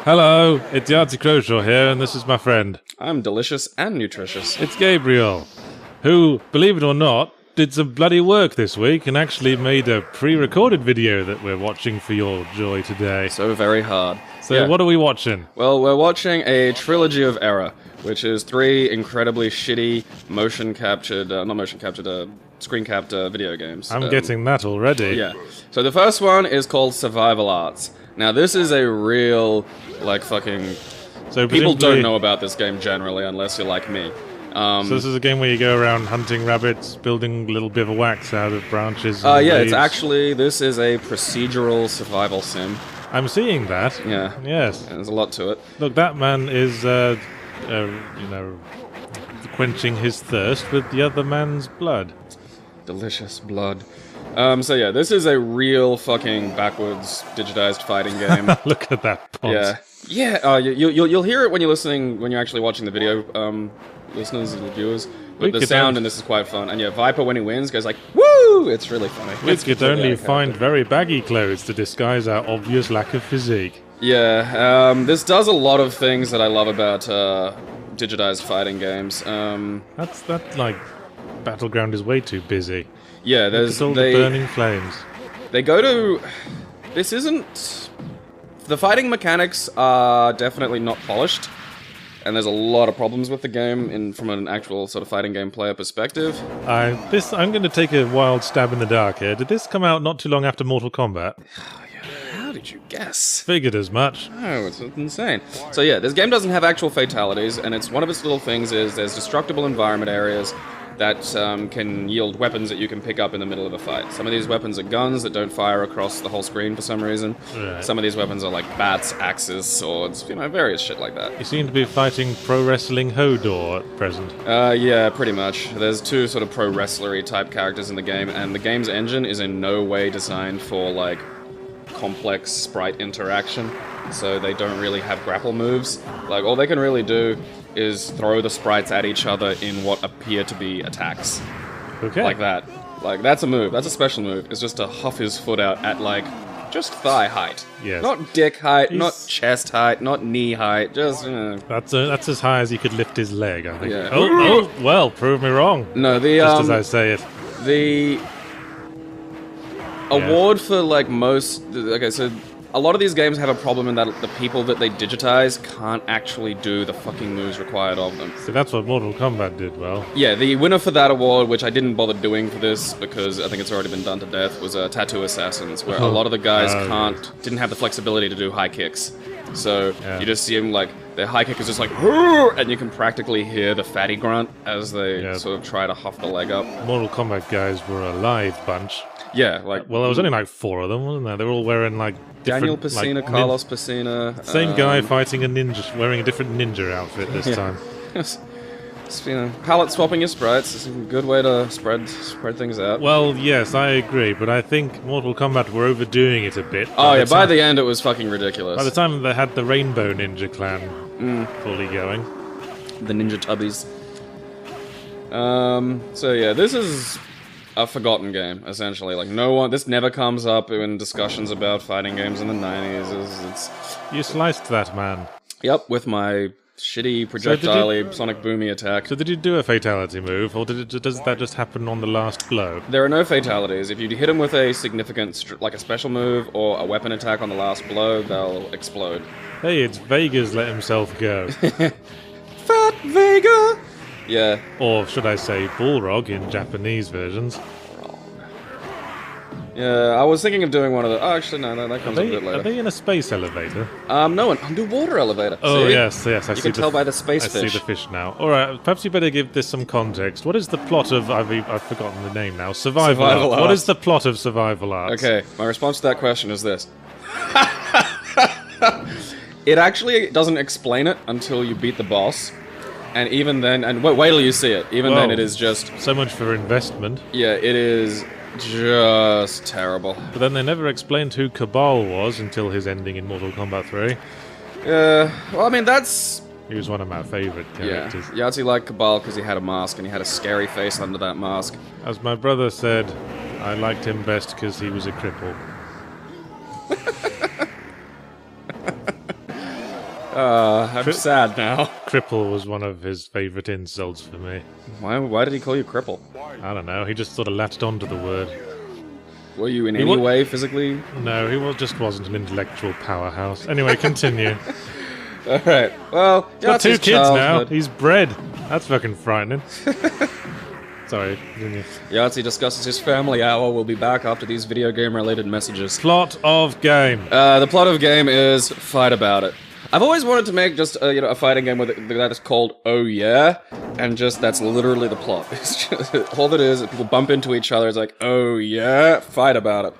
Hello, it's Yahtzee Croshaw here, and this is my friend. I'm delicious and nutritious. It's Gabriel, who, believe it or not, did some bloody work this week and actually made a pre-recorded video that we're watching for your joy today. So very hard. So yeah. What are we watching? Well, we're watching a trilogy of error, which is 3 incredibly shitty screen-capped video games. I'm getting that already. Yeah. So the first one is called Survival Arts. Now this is a real, fucking... So people don't know about this game generally, unless you're like me. So this is a game where you go around hunting rabbits, building little bivouacs out of branches. Yeah, leaves. it's actually, this is a procedural survival sim. I'm seeing that. Yeah. Yes. There's a lot to it. Look, that man is, quenching his thirst with the other man's blood. Delicious blood. So yeah, this is a real fucking backwards digitized fighting game. Look at that pause. Yeah. Yeah. You'll hear it when you're actually watching the video, listeners and viewers. But the sound in this is quite fun. And yeah, Viper when he wins goes like, woo! It's really funny. We could only find very baggy clothes to disguise our obvious lack of physique. Yeah. This does a lot of things that I love about digitized fighting games. Battleground is way too busy. Yeah, there's all the burning flames. They go to... This isn't... The fighting mechanics are definitely not polished, and there's a lot of problems with the game from an actual sort of fighting game player perspective. I'm going to take a wild stab in the dark here. Did this come out not too long after Mortal Kombat? How did you guess? Figured as much. Oh, it's insane. So yeah, this game doesn't have actual fatalities, and one of its little things is there's destructible environment areas that can yield weapons that you can pick up in the middle of a fight. Some of these weapons are guns that don't fire across the whole screen for some reason. Right. Some of these weapons are like bats, axes, swords, various shit like that. You seem to be fighting pro wrestling Hodor at present. Yeah, pretty much. There's 2 sort of pro wrestlery type characters in the game, and the game's engine is in no way designed for complex sprite interaction. So they don't really have grapple moves. All they can really do is throw the sprites at each other in what appear to be attacks. Okay. Like that. That's a move. That's a special move. It's just to huff his foot out at, just thigh height. Yes. Not dick height, not chest height, not knee height, just, That's as high as he could lift his leg, I think. Yeah. Oh, well, prove me wrong. No, Just as I say it. The award for, most... Okay, so... A lot of these games have a problem in that the people that they digitize can't actually do the fucking moves required of them. So that's what Mortal Kombat did well. Yeah, the winner for that award, which I didn't bother doing for this because I think it's already been done to death, was Tattoo Assassins, where a lot of the guys didn't have the flexibility to do high kicks. So you just see them their high kick is just and you can practically hear the fatty grunt as they sort of try to huff the leg up. Mortal Kombat guys were a lithe bunch. Yeah, well, there was only 4 of them, wasn't there? They were all wearing Daniel Pesina, Carlos Pesina. Same guy fighting a ninja, wearing a different ninja outfit this time. Palette swapping your sprites is a good way to spread things out. Well, yes, I agree, but I think Mortal Kombat were overdoing it a bit. By the end it was fucking ridiculous. By the time they had the Rainbow Ninja Clan fully going. The Ninja Tubbies. So yeah, this is a forgotten game, essentially. This never comes up in discussions about fighting games in the 90s. You sliced that man. Yep, with my shitty projectile sonic boomy attack. So did you do a fatality move, or does that just happen on the last blow? There are no fatalities. If you hit them with a significant, a special move or a weapon attack on the last blow, they'll explode. Hey, it's Vega's let himself go. Fat Vega! Yeah. Or should I say Bullrog in Japanese versions. Yeah, I was thinking of doing one of the... Oh, actually, no, that comes a bit later. Are they in a space elevator? No, an underwater elevator. Oh, see? yes, I see. You can tell by the space fish. I see the fish now. Alright, perhaps you better give this some context. What is the plot of... I've forgotten the name now. Survival Arts. What is the plot of Survival Arts? Okay, my response to that question is this. It actually doesn't explain it until you beat the boss. And even then... And wait till you see it. Even then, it is just... So much for investment. Yeah, it is... just terrible. But then they never explained who Cabal was until his ending in Mortal Kombat 3. Well, I mean, that's... He was one of my favourite characters. Yeah, Yahtzee liked Cabal because he had a mask, and he had a scary face under that mask. As my brother said, I liked him best because he was a cripple. I'm sad now. Cripple was one of his favourite insults for me. Why did he call you cripple? I don't know, he just sort of latched onto the word. Were you in any way physically? No, just wasn't an intellectual powerhouse. Anyway, continue. Alright, well, He's got 2 kids now. He's bred. That's fucking frightening. Sorry. Yahtzee discusses his family hour. We'll be back after these video game related messages. Plot of game. The plot of game is fight about it. I've always wanted to make just a fighting game that is called Oh Yeah, and just that's literally the plot. It's just, all it is people bump into each other. It's like Oh Yeah, fight about it.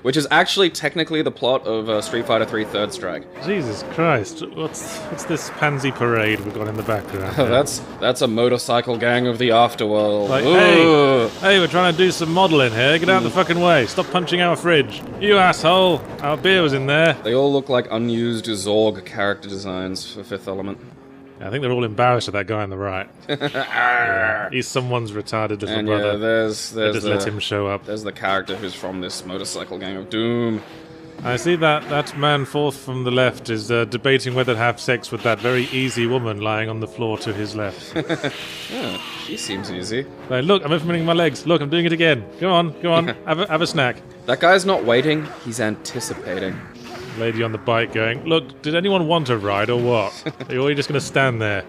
Which is actually technically the plot of Street Fighter 3 Third Strike. Jesus Christ, what's this pansy parade we've got in the background? That's a motorcycle gang of the afterworld. Like, hey, we're trying to do some modelling here. Get out of the fucking way. Stop punching our fridge. You asshole. Our beer was in there. They all look like unused Zorg character designs for Fifth Element. I think they're all embarrassed at that guy on the right. Yeah. He's someone's retarded little brother. Yeah, there's just let him show up. There's the character who's from this motorcycle gang of doom. I see that man forth from the left is debating whether to have sex with that very easy woman lying on the floor to his left. Yeah, she seems easy. Like, look, I'm implementing my legs. Look, I'm doing it again. Go on. Have a snack. That guy's not waiting, he's anticipating. Lady on the bike going, look, did anyone want a ride or what? Or are you just going to stand there?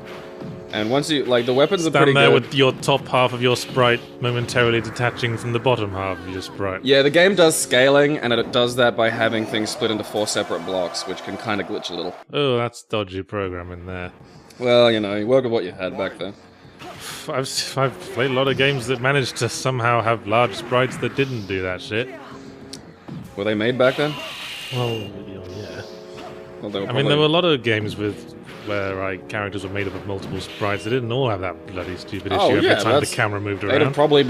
And once you, the weapons are pretty good. Stand there with your top half of your sprite momentarily detaching from the bottom half of your sprite. Yeah, the game does scaling, and it does that by having things split into 4 separate blocks, which can kind of glitch a little. Oh, that's dodgy programming there. Well, you work with what you had back then. I've played a lot of games that managed to somehow have large sprites that didn't do that shit. Were they made back then? Well, yeah. Well, there were a lot of games where characters were made up of multiple sprites. They didn't all have that bloody stupid issue every time the camera moved around. They'd have probably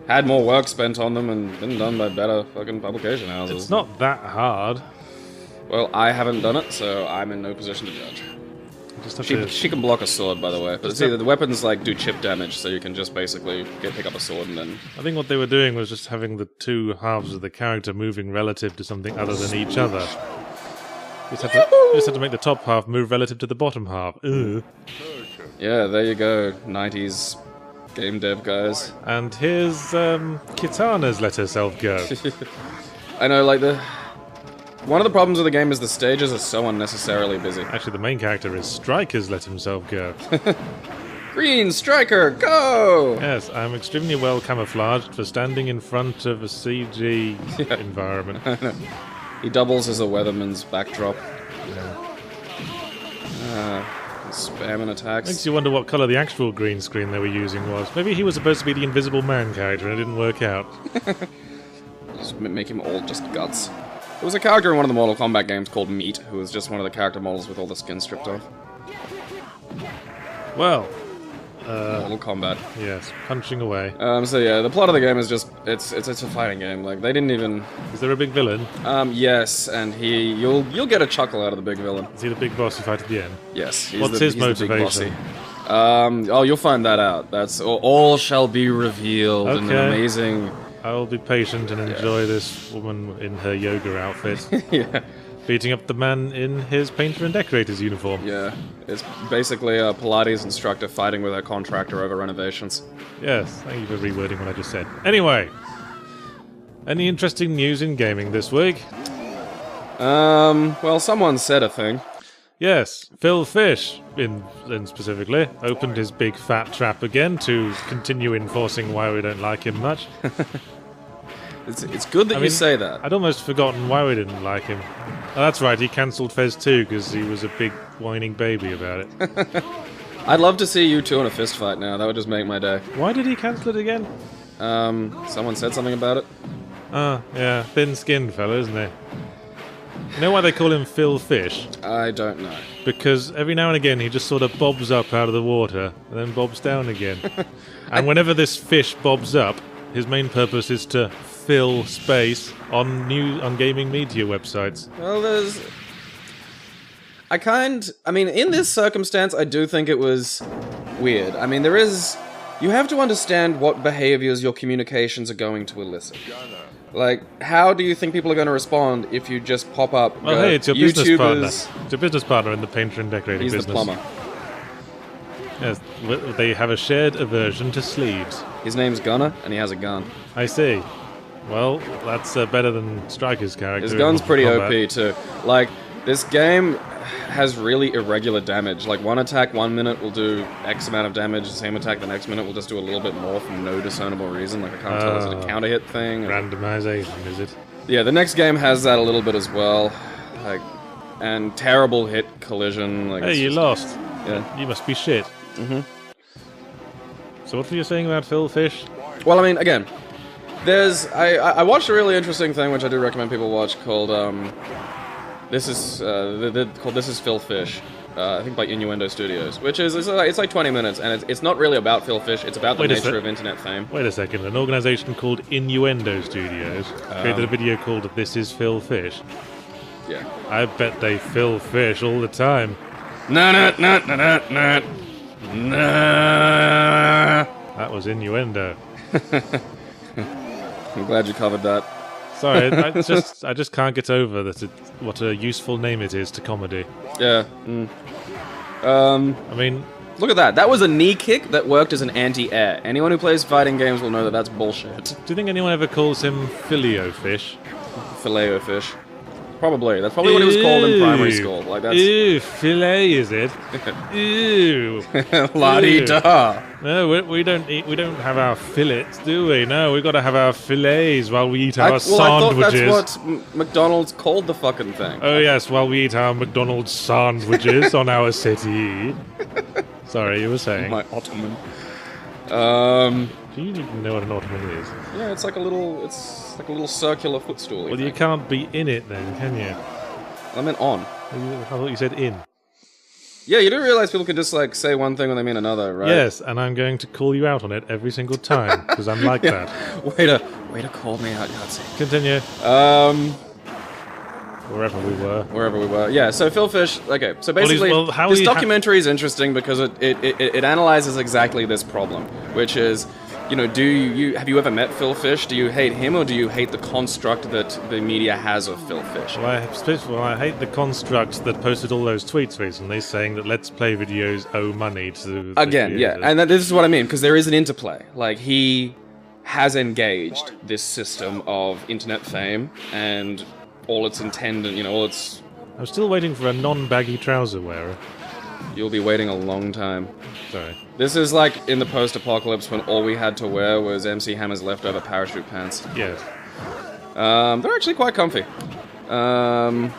had more work spent on them and been done by better fucking publication houses. It's not that hard. Well, I haven't done it, so I'm in no position to judge. She can block a sword, by the way, but see, the weapons do chip damage, so you can just basically pick up a sword and then... I think what they were doing was just having the 2 halves of the character moving relative to something other than each other. You just had to make the top half move relative to the bottom half. Ugh. Yeah, there you go, 90s game dev guys. And here's Kitana's let herself go. I know, one of the problems with the game is the stages are so unnecessarily busy. Actually, the main character is Striker's let himself go. Green Striker, go! Yes, I'm extremely well camouflaged for standing in front of a CG environment. He doubles as a weatherman's backdrop. Spamming attacks. Makes you wonder what colour the actual green screen they were using was. Maybe he was supposed to be the Invisible Man character and it didn't work out. Just make him all just guts. There was a character in one of the Mortal Kombat games called Meat, who was just one of the character models with all the skin stripped off. Well, Mortal Kombat. Yes, punching away. So yeah, the plot of the game is just it's a fighting game. They didn't even. Is there a big villain? Yes, and you'll get a chuckle out of the big villain. Is he the big boss you fight at the end? Yes. What's his motivation? You'll find that out. That's all shall be revealed in an amazing. I'll be patient and enjoy this woman in her yoga outfit. Yeah. Beating up the man in his painter and decorator's uniform. Yeah, it's basically a Pilates instructor fighting with a contractor over renovations. Yes, thank you for rewording what I just said. Anyway, any interesting news in gaming this week? Well, someone said a thing. Yes, Phil Fish, in specifically, opened his big fat trap again to continue enforcing why we don't like him much. It's good that you say that. I'd almost forgotten why we didn't like him. Oh, that's right, he cancelled Fez 2 because he was a big whining baby about it. I'd love to see you two in a fist fight now. That would just make my day. Why did he cancel it again? Someone said something about it. Oh, yeah, thin-skinned fella, isn't he? You know why they call him Phil Fish? I don't know. Because every now and again he just sort of bobs up out of the water and then bobs down again. And whenever this fish bobs up, his main purpose is to fill space on gaming media websites. Well, in this circumstance, I do think it was weird. I mean, there is You have to understand what behaviors your communications are going to elicit. Like, how do you think people are going to respond if you just pop up? Well, hey, it's your business partner. It's your business partner in the painter and decorating business. He's the plumber. Yes, they have a shared aversion to sleeves. His name's Gunner, and he has a gun. I see. Well, that's better than Striker's character. His gun's pretty OP too. Like, this game has really irregular damage. Like, one attack 1 minute will do X amount of damage, the same attack the next minute will just do a little bit more for no discernible reason. Like, I can't tell, is it a counter hit thing? Randomization, is it? Yeah, the next game has that a little bit as well. Like, and terrible hit collision. Like, hey, you lost. Yeah. You must be shit. Mm-hmm. So what were you saying about Phil Fish? Well, I mean, again, I watched a really interesting thing, which I do recommend people watch, called, This is Phil Fish, I think by Innuendo Studios, which is it's like 20 minutes, and it's not really about Phil Fish. It's about the nature of internet fame. Wait a second, an organization called Innuendo Studios created a video called "This is Phil Fish." Yeah, I bet they Phil Fish all the time. Nah. That was innuendo. I'm glad you covered that. Sorry, I just can't get over that. What a useful name it is to comedy. Yeah. I mean, look at that. That was a knee kick that worked as an anti-air. Anyone who plays fighting games will know that that's bullshit. Do you think anyone ever calls him Fileo-fish? Fileo-fish. Probably. That's probably what it was called in primary school. Like that's. Ew, filet is it? Ew. La-di-da. No, we don't eat. We don't have our fillets, do we? No, we've got to have our fillets while we eat our sandwiches. I thought that's what McDonald's called the fucking thing. Oh yes, while we eat our McDonald's sandwiches on our settee. Sorry, you were saying. My Ottoman. Do you even know what an Ottoman is? Yeah, it's like a little circular footstool. Well, you can't be in it then, can you? I meant on. I thought you said in. Yeah, you do realize people can just like say one thing when they mean another, right? Yes, and I'm going to call you out on it every single time because I'm like that. Way to call me out, Yahtzee. Continue. Wherever we were. Yeah, so Phil Fish, okay, so basically, this documentary is interesting because it analyzes exactly this problem, which is, you know, have you ever met Phil Fish? Do you hate him, or do you hate the construct that the media has of Phil Fish? Well, I hate the construct that posted all those tweets recently saying that Let's Play videos owe money to again, yeah, and this is what I mean, because there is an interplay. Like, he has engaged this system of internet fame and all its intended, you know, all its... I'm still waiting for a non-baggy trouser wearer. You'll be waiting a long time. Sorry. This is like in the post-apocalypse when all we had to wear was MC Hammer's leftover parachute pants. Yes. They're actually quite comfy. So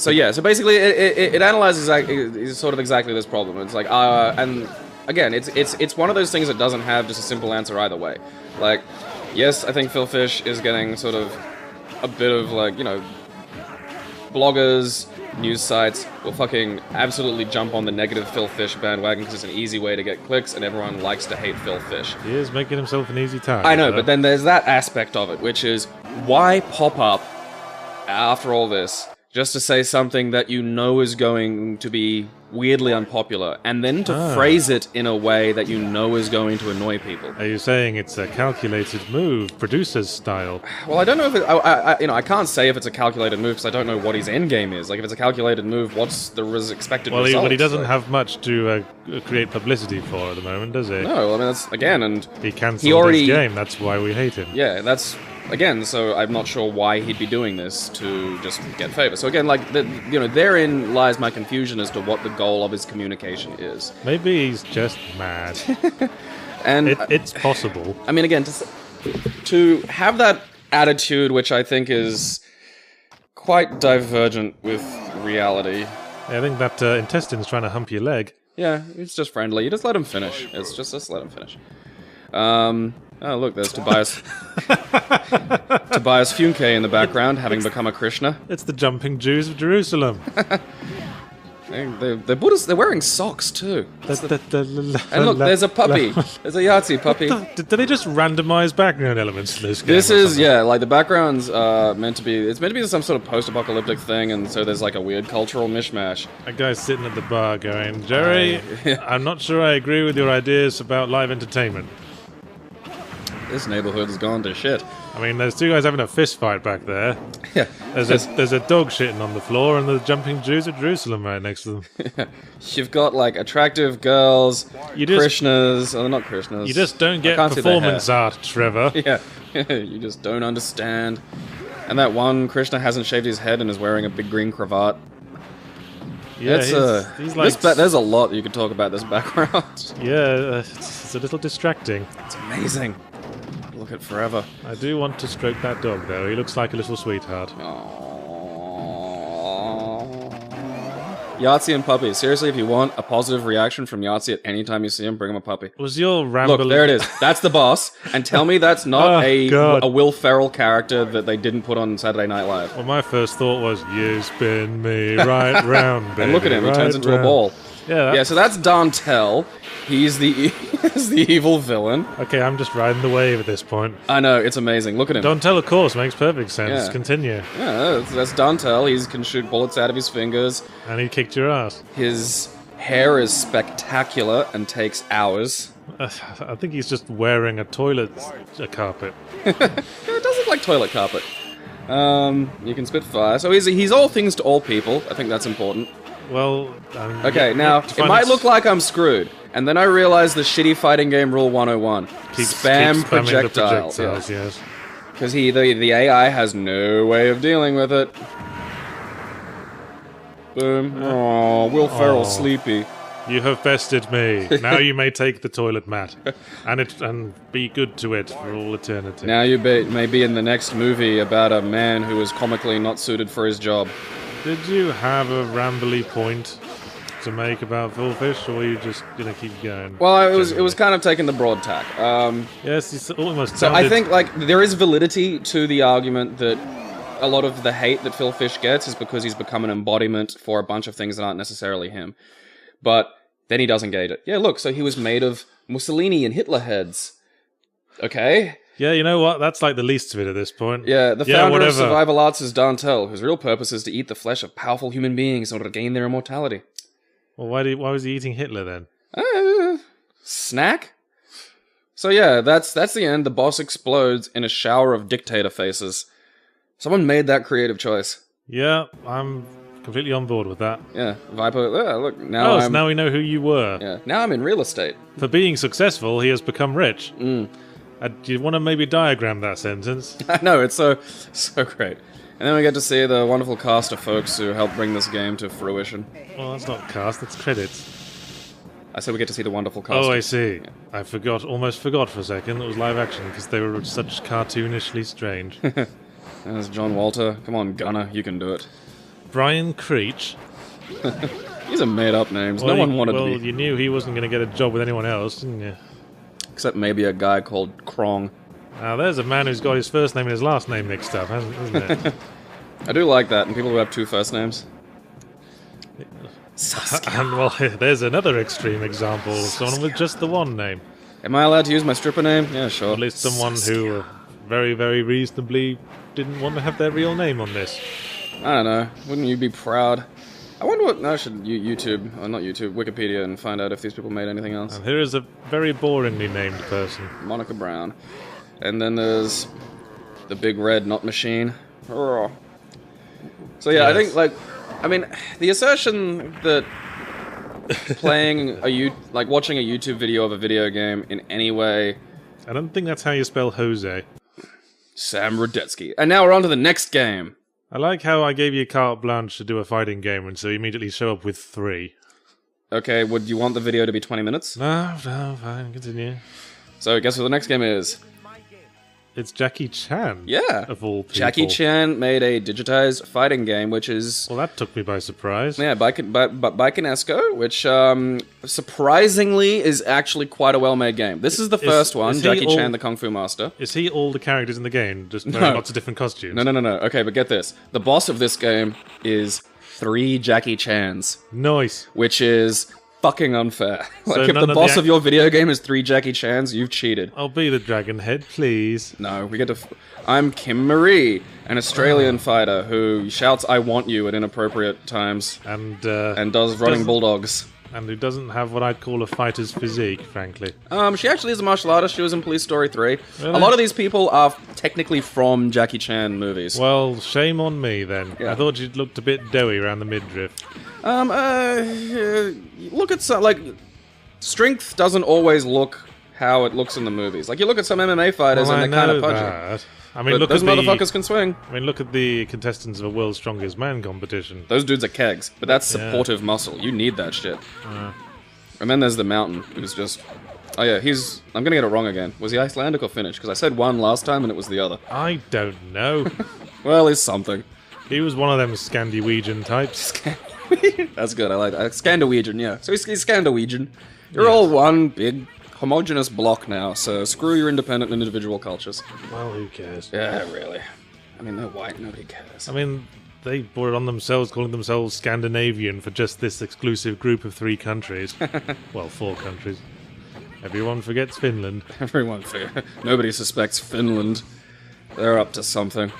yeah, so basically it analyzes sort of exactly this problem. It's like, and again, it's one of those things that doesn't have just a simple answer either way. Like, yes, I think Phil Fish is getting sort of a bit of, like, you know, bloggers, news sites will fucking absolutely jump on the negative Phil Fish bandwagon because it's an easy way to get clicks and everyone likes to hate Phil Fish. He is making himself an easy target. I know, but then there's that aspect of it, which is, why pop up after all this just to say something that you know is going to be weirdly unpopular, and then to phrase it in a way that you know is going to annoy people? Are you saying it's a calculated move, producer's style? Well, I don't know if I can't say if it's a calculated move because I don't know what his end game is. Like, if it's a calculated move, what's the expected result? Well, he doesn't have much to create publicity for at the moment, does he? No, I mean, that's, again, and he cancelled his game, that's why we hate him. Yeah, that's... Again, so I'm not sure why he'd be doing this to just get favor. So again, like, therein lies my confusion as to what the goal of his communication is. Maybe he's just mad. And it's possible. I mean, again, to have that attitude, which I think is quite divergent with reality. I think that intestine's trying to hump your leg. Yeah, it's just friendly. You just let him finish. It's just let him finish. Oh, look, there's Tobias. Tobias Funke in the background, having become a Krishna. It's the jumping Jews of Jerusalem. They're wearing socks too. And look, And there's a puppy. There's a Yahtzee puppy. Did they just randomize background elements to this game? This or is, something? yeah, like the background's meant to be, it's meant to be some sort of post-apocalyptic thing, and so there's like a weird cultural mishmash. A guy's sitting at the bar going, Jerry, Yeah. I'm not sure I agree with your ideas about live entertainment. This neighborhood's gone to shit. I mean, there's two guys having a fist fight back there. Yeah. There's a dog shitting on the floor, and the jumping Jews of Jerusalem right next to them. You've got like attractive girls, You just- Krishnas, oh, not Krishnas. You just don't get can't see their performance art, Trevor. Yeah, you just don't understand. And that one Krishna hasn't shaved his head and is wearing a big green cravat. Yeah, It's, he's like, there's a lot you could talk about this background. yeah, it's a little distracting. It's amazing. Look at forever. I do want to stroke that dog, though. He looks like a little sweetheart. Yahtzee and puppy. Seriously, if you want a positive reaction from Yahtzee at any time you see him, bring him a puppy. Was your ramble? Look, there it is. That's the boss. And tell me that's not Oh, God. a Will Ferrell character that they didn't put on Saturday Night Live. Well, my first thought was, you spin me right round, baby. And look at him, he right turns into round. a ball. Yeah, Yeah, so that's Dantel. He's the he's the evil villain. Okay, I'm just riding the wave at this point. I know, it's amazing. Look at him. Dontel, of course, makes perfect sense. Yeah. Continue. Yeah, that's Dantel. He can shoot bullets out of his fingers. And he kicked your ass. His hair is spectacular and takes hours. I think he's just wearing a carpet. It does look like toilet carpet. You can spit fire. So he's all things to all people. I think that's important. Well, Okay, now, it might look like I'm screwed. And then I realize the shitty fighting game rule 101. keep Spam spamming the projectiles. projectiles, yes. Because the AI has no way of dealing with it. Boom. Oh, Will Ferrell sleepy. You have bested me. Now you may take the toilet mat, and be good to it for all eternity. Now you may be in the next movie about a man who is comically not suited for his job. Did you have a rambly point to make about Fullfish, or were you just gonna keep going? Well, it was kind of taking the broad tack. Yes, it's almost. So I think like there is validity to the argument that a lot of the hate that Phil Fish gets is because he's become an embodiment for a bunch of things that aren't necessarily him. But then he does engage it. Yeah, look, so he was made of Mussolini and Hitler heads. Okay? Yeah, you know what? That's like the least of it at this point. Yeah, the founder of whatever. survival arts is Dantel, whose real purpose is to eat the flesh of powerful human beings in order to gain their immortality. Well, why was he eating Hitler then? Snack? So yeah, that's the end. The boss explodes in a shower of dictator faces. Someone made that creative choice. Yeah, I'm completely on board with that. Yeah, Viper. Yeah, look, now So now we know who you were. Yeah, now I'm in real estate. For being successful, he has become rich. Do you want to maybe diagram that sentence? I know, it's so great. And then we get to see the wonderful cast of folks who helped bring this game to fruition. Well, that's not cast, that's credits. I said we get to see the wonderful cast. Oh, I see. I almost forgot for a second it was live action because they were such cartoonishly strange. There's John Walter. Come on, Gunner, you can do it. Brian Creech. These are made-up names. No one wanted to be. Well, you knew he wasn't going to get a job with anyone else, didn't you? Except maybe a guy called Krong. Now, there's a man who's got his first name and his last name mixed up, isn't it? I do like that, and people who have two first names. And, well, there's another extreme example of someone with just the one name. Am I allowed to use my stripper name? Yeah, sure. At least someone who very, very reasonably didn't want to have their real name on this. I don't know. Wouldn't you be proud? I wonder what... No, I should YouTube... Oh, not YouTube. Wikipedia and find out if these people made anything else. And here is a very boringly named person. Monica Brown. And then there's the big red not machine. So yeah, I Yes. think I mean, the assertion that playing watching a YouTube video of a video game in any way, I don't think that's how you spell Jose. Sam Rudetsky. And now we're on to the next game. I like how I gave you carte blanche to do a fighting game and so you immediately show up with 3. Okay, would you want the video to be 20 minutes? No, fine, continue. So guess what the next game is? It's Jackie Chan. Yeah. Of all people. Jackie Chan made a digitized fighting game, which is... Well, that took me by surprise. Yeah, by Kinesco, which surprisingly is actually quite a well-made game. This is the first one, is he Jackie all- Chan, the Kung Fu Master. Is he all the characters in the game, just wearing No. lots of different costumes? No. Okay, but get this. The boss of this game is 3 Jackie Chans, Nice. which is fucking unfair. So Like, if none the of boss the of your video game is 3 Jackie Chans, you've cheated. I'll be the dragon head, please. No, we get to... I'm Kim Marie, an Australian fighter who shouts "I want you" at inappropriate times And and does running bulldogs. and who doesn't have what I'd call a fighter's physique, frankly. She actually is a martial artist. She was in Police Story 3. Really? A lot of these people are technically from Jackie Chan movies. Well, shame on me then. Yeah. I thought you'd looked a bit doughy around the midriff. Look at some, like, strength doesn't always look how it looks in the movies. Like, you look at some MMA fighters and they're kind of pudgy. that. I mean, But look those at the motherfuckers can swing. I mean, look at the contestants of a World's Strongest Man competition. Those dudes are kegs, but that's supportive muscle. You need that shit. And then there's the Mountain, who's just... Oh yeah, he's... I'm gonna get it wrong again. Was he Icelandic or Finnish? Because I said one last time and it was the other. I don't know. Well, he's something. He was one of them Scandinavian types. That's good, I like that. Scandinavian, yeah. So he's Scandinavian. You're all one big homogenous block now, so screw your independent and individual cultures. Well, who cares? Yeah, really. I mean, they're white, nobody cares. I mean, they brought it on themselves, calling themselves Scandinavian for just this exclusive group of 3 countries. Well, 4 countries. Everyone forgets Finland. Everyone, nobody suspects Finland. They're up to something.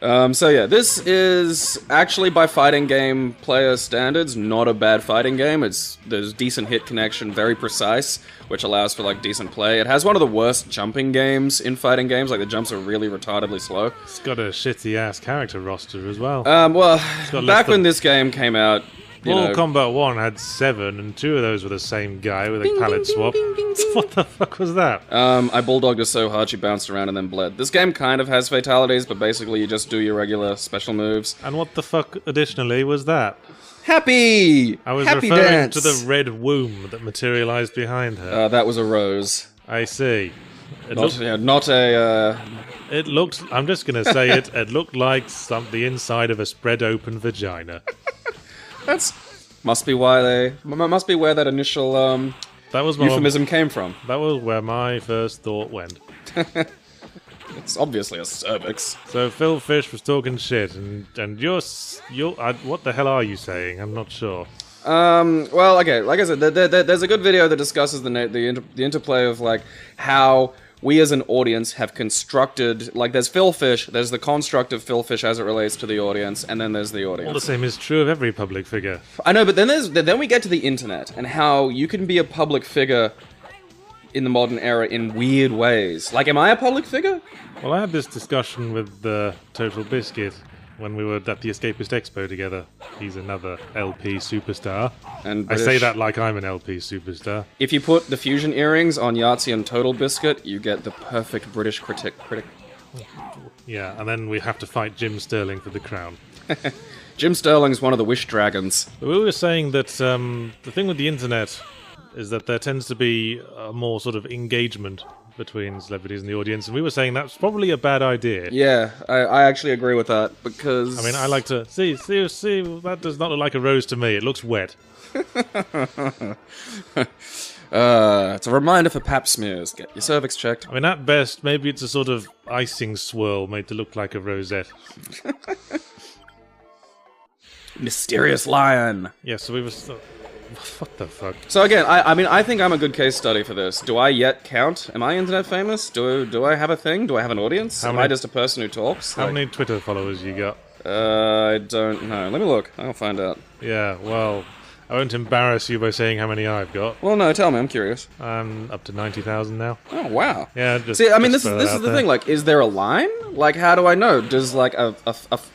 So yeah, this is actually by fighting game player standards not a bad fighting game. There's decent hit connection, very precise, which allows for like decent play. It has one of the worst jumping games in fighting games. Like the jumps are really retardedly slow. It's got a shitty ass character roster as well. Well, got back less when than- this game came out, you Mortal know, Kombat 1 had 7, and 2 of those were the same guy with a palette swap. What the fuck was that? I bulldogged her so hard she bounced around and then bled. This game kind of has fatalities, but basically you just do your regular special moves. And what the fuck additionally was that? Happy! I was Happy referring dance! to the red womb that materialized behind her. That was a rose. I see. It Not a... It looked. I'm just gonna say it. It looked like the inside of a spread open vagina. Must be where that initial That was my euphemism came from. That was where my first thought went. It's obviously a cervix. So Phil Fish was talking shit, and you're what the hell are you saying? I'm not sure. Well, okay, like I said, there's a good video that discusses the interplay of like how we as an audience have constructed, like there's Phil Fish, there's the construct of Phil Fish as it relates to the audience, and then there's the audience. All the same is true of every public figure. I know, but then we get to the internet and how you can be a public figure in the modern era in weird ways. Like, am I a public figure? Well, I had this discussion with Total Biscuit when we were at the Escapist Expo together. He's another LP superstar. And I say British. that like I'm an LP superstar. If you put the fusion earrings on Yahtzee and Total Biscuit, you get the perfect British critic. Yeah, and then we have to fight Jim Sterling for the crown. Jim Sterling's one of the Wish Dragons. But we were saying that the thing with the internet is that there tends to be a more sort of engagement between celebrities and the audience, and we were saying that's probably a bad idea. Yeah, I actually agree with that, because... I mean, I like to... See, that does not look like a rose to me. It looks wet. It's a reminder for pap smears. Get your cervix checked. I mean, at best, maybe it's a sort of icing swirl made to look like a rosette. Mysterious lion. Yeah, so we were... What the fuck? So again, I mean, I think I'm a good case study for this. Do I yet count? Am I internet famous? Do I have a thing? Do I have an audience? Am I just a person who talks? How many Twitter followers you got? I don't know. Let me look. I'll find out. Yeah, well, I won't embarrass you by saying how many I've got. Well, no, tell me. I'm curious. I'm up to 90,000 now. Oh, wow. Yeah, just... See, I mean, just this throw is that the out thing. Like, is there a line? Like, how do I know? Does, like, a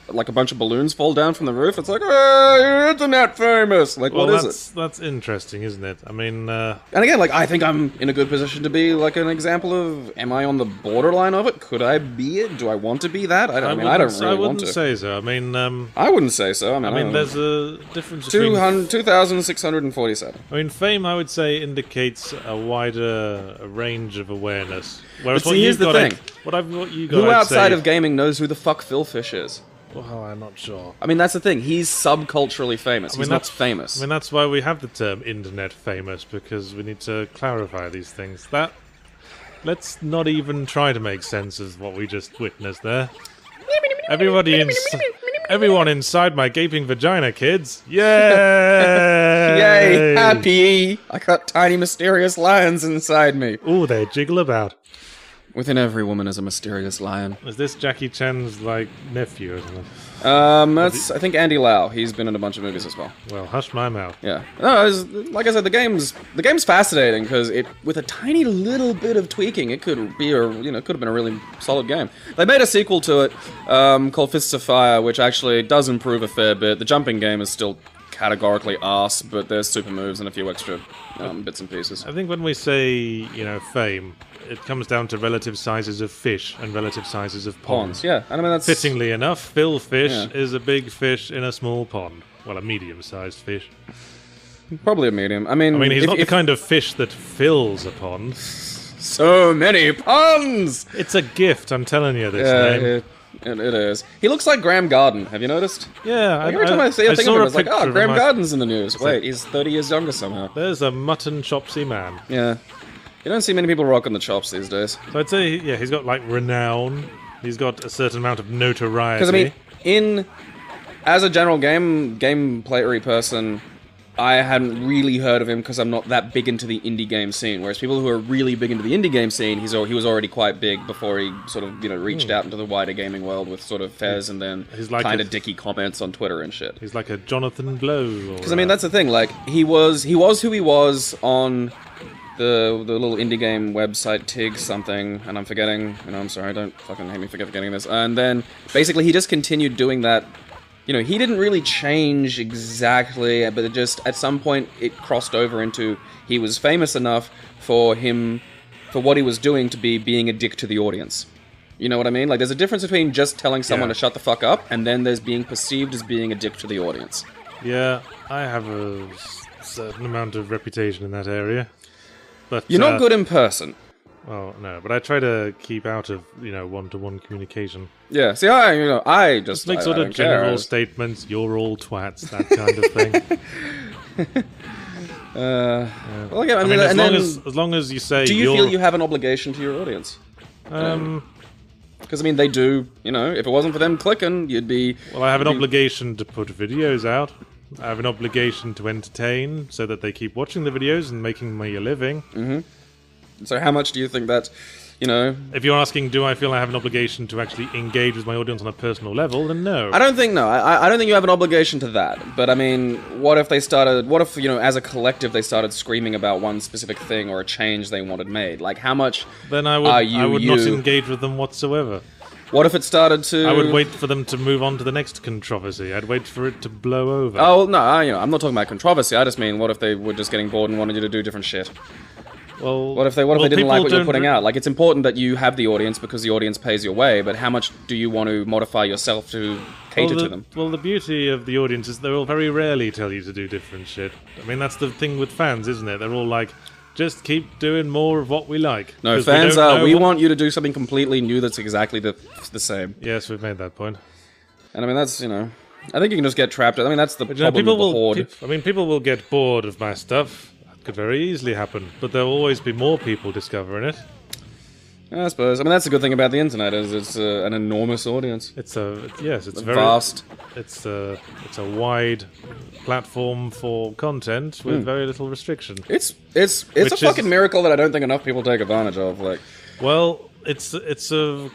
bunch of balloons fall down from the roof? It's like, oh, you're internet famous! Like, Well, what is it? that's interesting, isn't it? I mean, And again, like, I think I'm in a good position to be, like, an example of, am I on the borderline of it? Could I be it? Do I want to be that? I don't really want to. I wouldn't say so. I mean, I wouldn't say so. I mean, there's a difference between... 2,647. I mean, fame, I would say, indicates a wider range of awareness. Whereas But see, here's the thing. What you got, Who I'd outside say, of gaming knows who the fuck Phil Fish is? Well, I'm not sure. I mean, that's the thing. He's subculturally famous. He's not famous. I mean, that's why we have the term internet famous, because we need to clarify these things. Let's not even try to make sense of what we just witnessed there. Everybody Everyone inside my gaping vagina, kids. Yay! Yay, happy! I got tiny mysterious lions inside me. Ooh, they jiggle about. Within every woman is a mysterious lion. Is this Jackie Chan's, like, nephew or something? That's, I think, Andy Lau. He's been in a bunch of movies as well. Well, hush my mouth. Yeah. No, like I said, the game's fascinating because with a tiny little bit of tweaking, it could be could have been a really solid game. They made a sequel to it called Fists of Fire, which actually does improve a fair bit. The jumping game is still categorically arse, but there's super moves and a few extra bits and pieces. I think when we say, fame, it comes down to relative sizes of fish and relative sizes of ponds. Yeah, and I mean that's... Fittingly enough, Phil Fish is a big fish in a small pond. Well, a medium-sized fish. Probably a medium. I mean he's not the kind of fish that fills a pond. So many ponds! It's a gift, I'm telling you this name. It is. He looks like Graham Garden. Have you noticed? Yeah. Every time I see a thing of him, it's like, oh, Graham Garden's in the news. Wait, he's 30 years younger somehow. There's a mutton chopsy man. Yeah. You don't see many people rocking the chops these days. So I'd say, yeah, he's got, like, renown. He's got a certain amount of notoriety. Because, I mean, as a general gameplayery person, I hadn't really heard of him because I'm not that big into the indie game scene. Whereas people who are really big into the indie game scene, he was already quite big before he sort of, reached out into the wider gaming world with sort of Fez and then like kind of dicky comments on Twitter and shit. He's like a Jonathan Blow. Because, I mean, that's the thing. Like, he was who he was on... The little indie game website TIG something, and I'm forgetting, I'm sorry, don't fucking hate me for forgetting this. And then, basically, he just continued doing that. He didn't really change exactly, but it just, at some point, it crossed over into, he was famous enough for what he was doing to be being a dick to the audience. You know what I mean? Like, there's a difference between just telling someone to shut the fuck up, and then there's being perceived as being a dick to the audience. Yeah, I have a certain amount of reputation in that area. But, you're not good in person. Well, no, but I try to keep out of, one-to-one communication. Yeah, see, I just make sort of general statements, you're all twats, that kind of thing. Well, yeah, as long as you say do you feel you have an obligation to your audience? Because, they do, if it wasn't for them clicking, you'd be... Well, I have an obligation to put videos out. I have an obligation to entertain so that they keep watching the videos and making me a living. Mm-hmm. So how much do you think that, If you're asking, do I feel I have an obligation to actually engage with my audience on a personal level, then no. I don't think I don't think you have an obligation to that. But, what if as a collective they started screaming about one specific thing or a change they wanted made? Like, how much then I would not engage with them whatsoever. What if it started to... I would wait for them to move on to the next controversy. I'd wait for it to blow over. Oh, well, no, I'm not talking about controversy. I just mean, what if they were just getting bored and wanted you to do different shit? Well, what if they didn't like what you're putting out? Like, it's important that you have the audience because the audience pays your way, but how much do you want to modify yourself to cater to them? Well, the beauty of the audience is they'll very rarely tell you to do different shit. I mean, that's the thing with fans, isn't it? They're all like... Just keep doing more of what we like. No, fans we want you to do something completely new that's exactly the same. Yes, we've made that point. And that's, I think you can just get trapped. I mean, that's the problem with the horde. People will get bored of my stuff. That could very easily happen. But there'll always be more people discovering it. I suppose. That's the good thing about the internet is it's an enormous audience. It's very vast. It's a wide platform for content with very little restriction. It's a fucking miracle that I don't think enough people take advantage of. Like, well, it's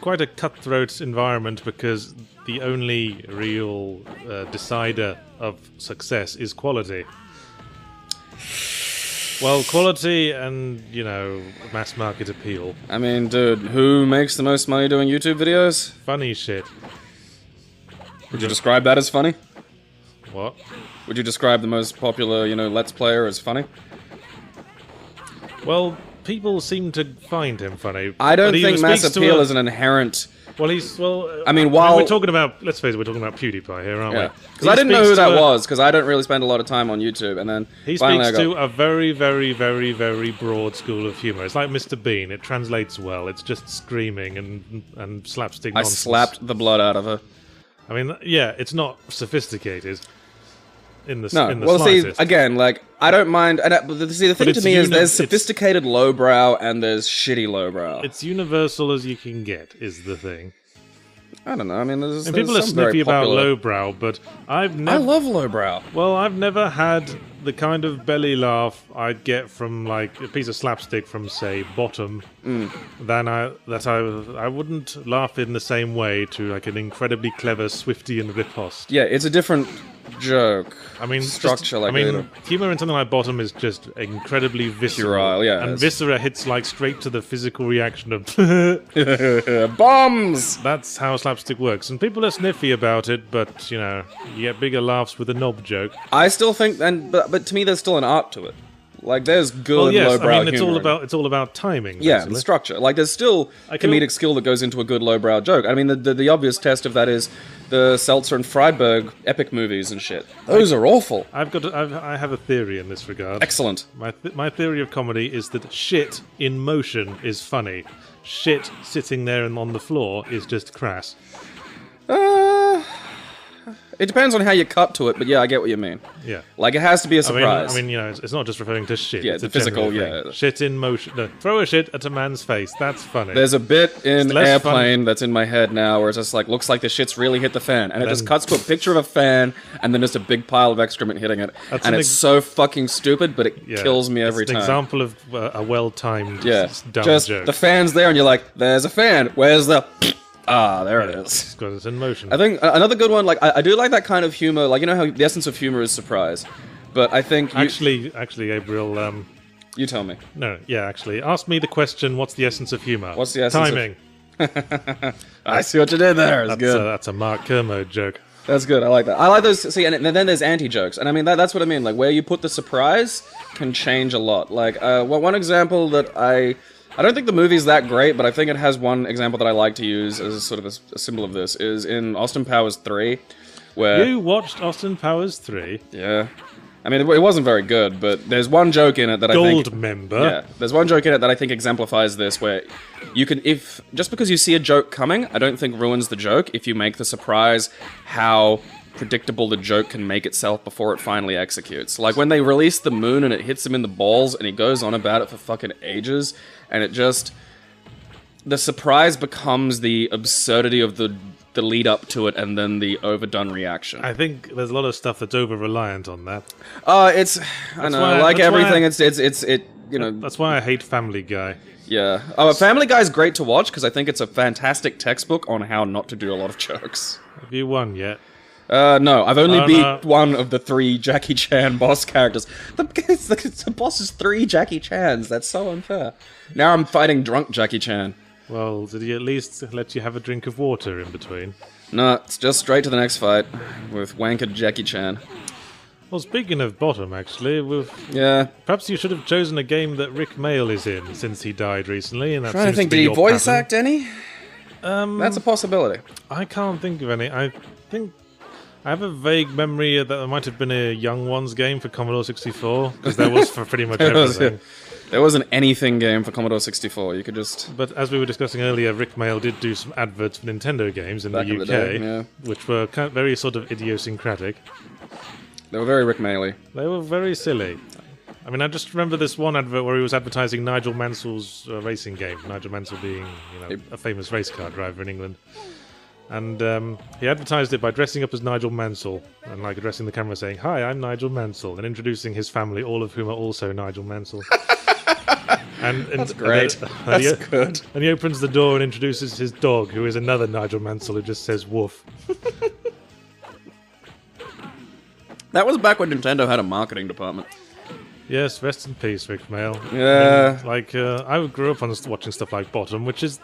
quite a cutthroat environment because the only real decider of success is quality. Well, quality and, mass market appeal. I mean, dude, who makes the most money doing YouTube videos? Funny shit. Would you describe that as funny? What? Would you describe the most popular, Let's Player as funny? Well, people seem to find him funny. I don't think mass appeal is an inherent... Well, while... we're talking about... Let's face it, we're talking about PewDiePie here, aren't we? Because I didn't know who that was, because I don't really spend a lot of time on YouTube, and then he speaks to a very, very, very, very broad school of humour. It's like Mr. Bean. It translates well. It's just screaming and slapstick nonsense. I slapped the blood out of her. I mean, yeah, it's not sophisticated. In the slightest. See, again, like, I don't mind... the thing to me is there's sophisticated lowbrow and there's shitty lowbrow. It's universal as you can get, is the thing. I don't know. I mean, there's people are some very sniffy about popular... lowbrow, but I love lowbrow. Well, I've never had the kind of belly laugh I'd get from like a piece of slapstick from, say, Bottom. I wouldn't laugh in the same way to like an incredibly clever Swiftian riposte. Yeah, it's a different joke. I mean, structure humor in something like Bottom is just incredibly visceral. Yeah, and Viscera hits like straight to the physical reaction of bombs. That's how slapstick works, and people are sniffy about it. But you know, you get bigger laughs with a knob joke. I still think, but to me, there's still an art to it. Like there's good lowbrow I mean, humor. it's all about timing. Yeah, basically. the structure. Like there's still comedic skill that goes into a good lowbrow joke. I mean, the obvious test of that is the Seltzer and Freiberg epic movies and shit. Those are awful. I have a theory in this regard. Excellent. My theory of comedy is that shit in motion is funny. Shit sitting there and on the floor is just crass. It depends on how you cut to it, but yeah, I get what you mean. Yeah. Like, it has to be a surprise. I mean, you know, it's not just referring to shit. Yeah, it's the a physical, thing. Shit in motion. No, throw a shit at a man's face. That's funny. There's a bit in Airplane fun. That's in my head now where it's just like, looks like the shit's really hit the fan. And it just cuts to a picture of a fan and then just a big pile of excrement hitting it. And it's so fucking stupid, but it kills me every time. It's an example of a well-timed dumb just joke. The fan's there and you're like, there's a fan. Where's the... there it is. Because it's in motion. I think another good one, like, I do like that kind of humor. Like, you know how the essence of humor is surprise. But I think... Actually, Gabriel... you tell me. No, actually. Ask me the question, what's the essence of humor? What's the essence Timing. I see what you did there. It's good. That's a Mark Kermode joke. That's good. I like that. I like those. See, and then there's anti-jokes. And I mean, that's what I mean. Like, where you put the surprise can change a lot. Like, one example that I don't think the movie's that great, but I think it has one example that I like to use as sort of a symbol of this, is in Austin Powers 3, where... You watched Austin Powers 3? Yeah. I mean, it wasn't very good, but there's one joke in it that I think... Gold member. Yeah, there's one joke in it that I think exemplifies this, where you can... Just because you see a joke coming, I don't think ruins the joke if you make the surprise how predictable the joke can make itself before it finally executes. Like, when they release the moon and it hits him in the balls, and he goes on about it for fucking ages... And it just... The surprise becomes the absurdity of the lead up to it and then the overdone reaction. I think there's a lot of stuff that's over-reliant on that. It's... I know, like everything, it's you know... That's why I hate Family Guy. Yeah. Family Guy's great to watch because I think it's a fantastic textbook on how not to do a lot of jokes. Have you won yet? No, I've only beat one of the 3 Jackie Chan boss characters. The boss is 3 Jackie Chans. That's so unfair. Now I'm fighting drunk Jackie Chan. Well, did he at least let you have a drink of water in between? No, it's just straight to the next fight with wankered Jackie Chan. Well, speaking of Bottom, actually, perhaps you should have chosen a game that Rick Mail is in, since he died recently. And that trying to think, did he voice act any? That's a possibility. I can't think of any. I think... I have a vague memory that there might have been a Young Ones game for Commodore 64, because there was for pretty much everything. There wasn't anything game for Commodore 64, you could just... But as we were discussing earlier, Rick Mail did do some adverts for Nintendo games in the UK, day, which were very sort of idiosyncratic. They were very Rick Mail-y. They were very silly. I mean, I just remember this one advert where he was advertising Nigel Mansell's racing game, Nigel Mansell being a famous race car driver in England. And he advertised it by dressing up as Nigel Mansell and like addressing the camera saying, "Hi, I'm Nigel Mansell," and introducing his family, all of whom are also Nigel Mansell. That's great. That's good. And he opens the door and introduces his dog, who is another Nigel Mansell who just says woof. That was back when Nintendo had a marketing department. Yes, rest in peace, Rick Mail. Yeah. I grew up on watching stuff like Bottom, which is...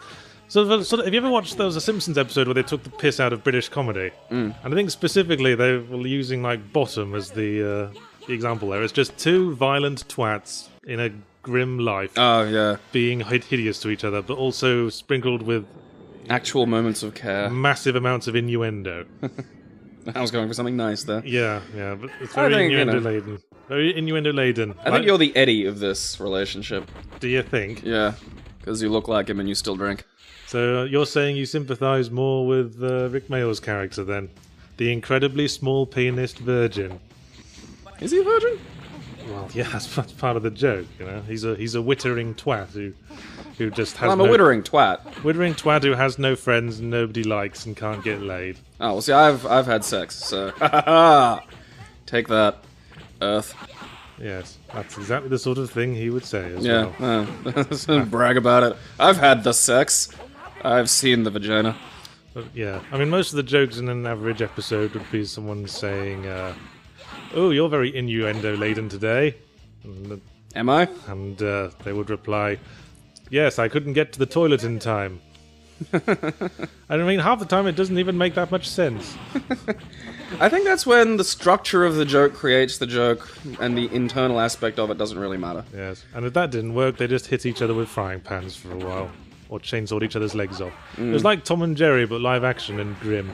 So, have you ever watched, there was a Simpsons episode where they took the piss out of British comedy? And I think specifically they were using like Bottom as the example there. It's just 2 violent twats in a grim life. Oh, yeah. Being hideous to each other, but also sprinkled with... actual moments of care. Massive amounts of innuendo. I was going for something nice there. Yeah, but it's very innuendo-laden. Very innuendo-laden. I think you're the Eddie of this relationship. Do you think? Yeah, because you look like him and you still drink. So you're saying you sympathise more with Rick Mail's character then? The incredibly small-penised virgin. Is he a virgin? Well, yeah, that's part of the joke, you know. He's a wittering twat who who just has I'm a withering twat. Withering twat who has no friends, nobody likes, and can't get laid. Oh, well, see, I've had sex, so take that, Earth. Yes, that's exactly the sort of thing he would say as well. Yeah, brag about it. I've had the sex. I've seen the vagina. But yeah, I mean, most of the jokes in an average episode would be someone saying, "Oh, you're very innuendo-laden today." Am I? And they would reply, "Yes, I couldn't get to the toilet in time." I mean, half the time it doesn't even make that much sense. I think that's when the structure of the joke creates the joke, and the internal aspect of it doesn't really matter. Yes, and if that didn't work, they just hit each other with frying pans for a while. Or chainsawed each other's legs off. It was like Tom and Jerry, but live action and grim.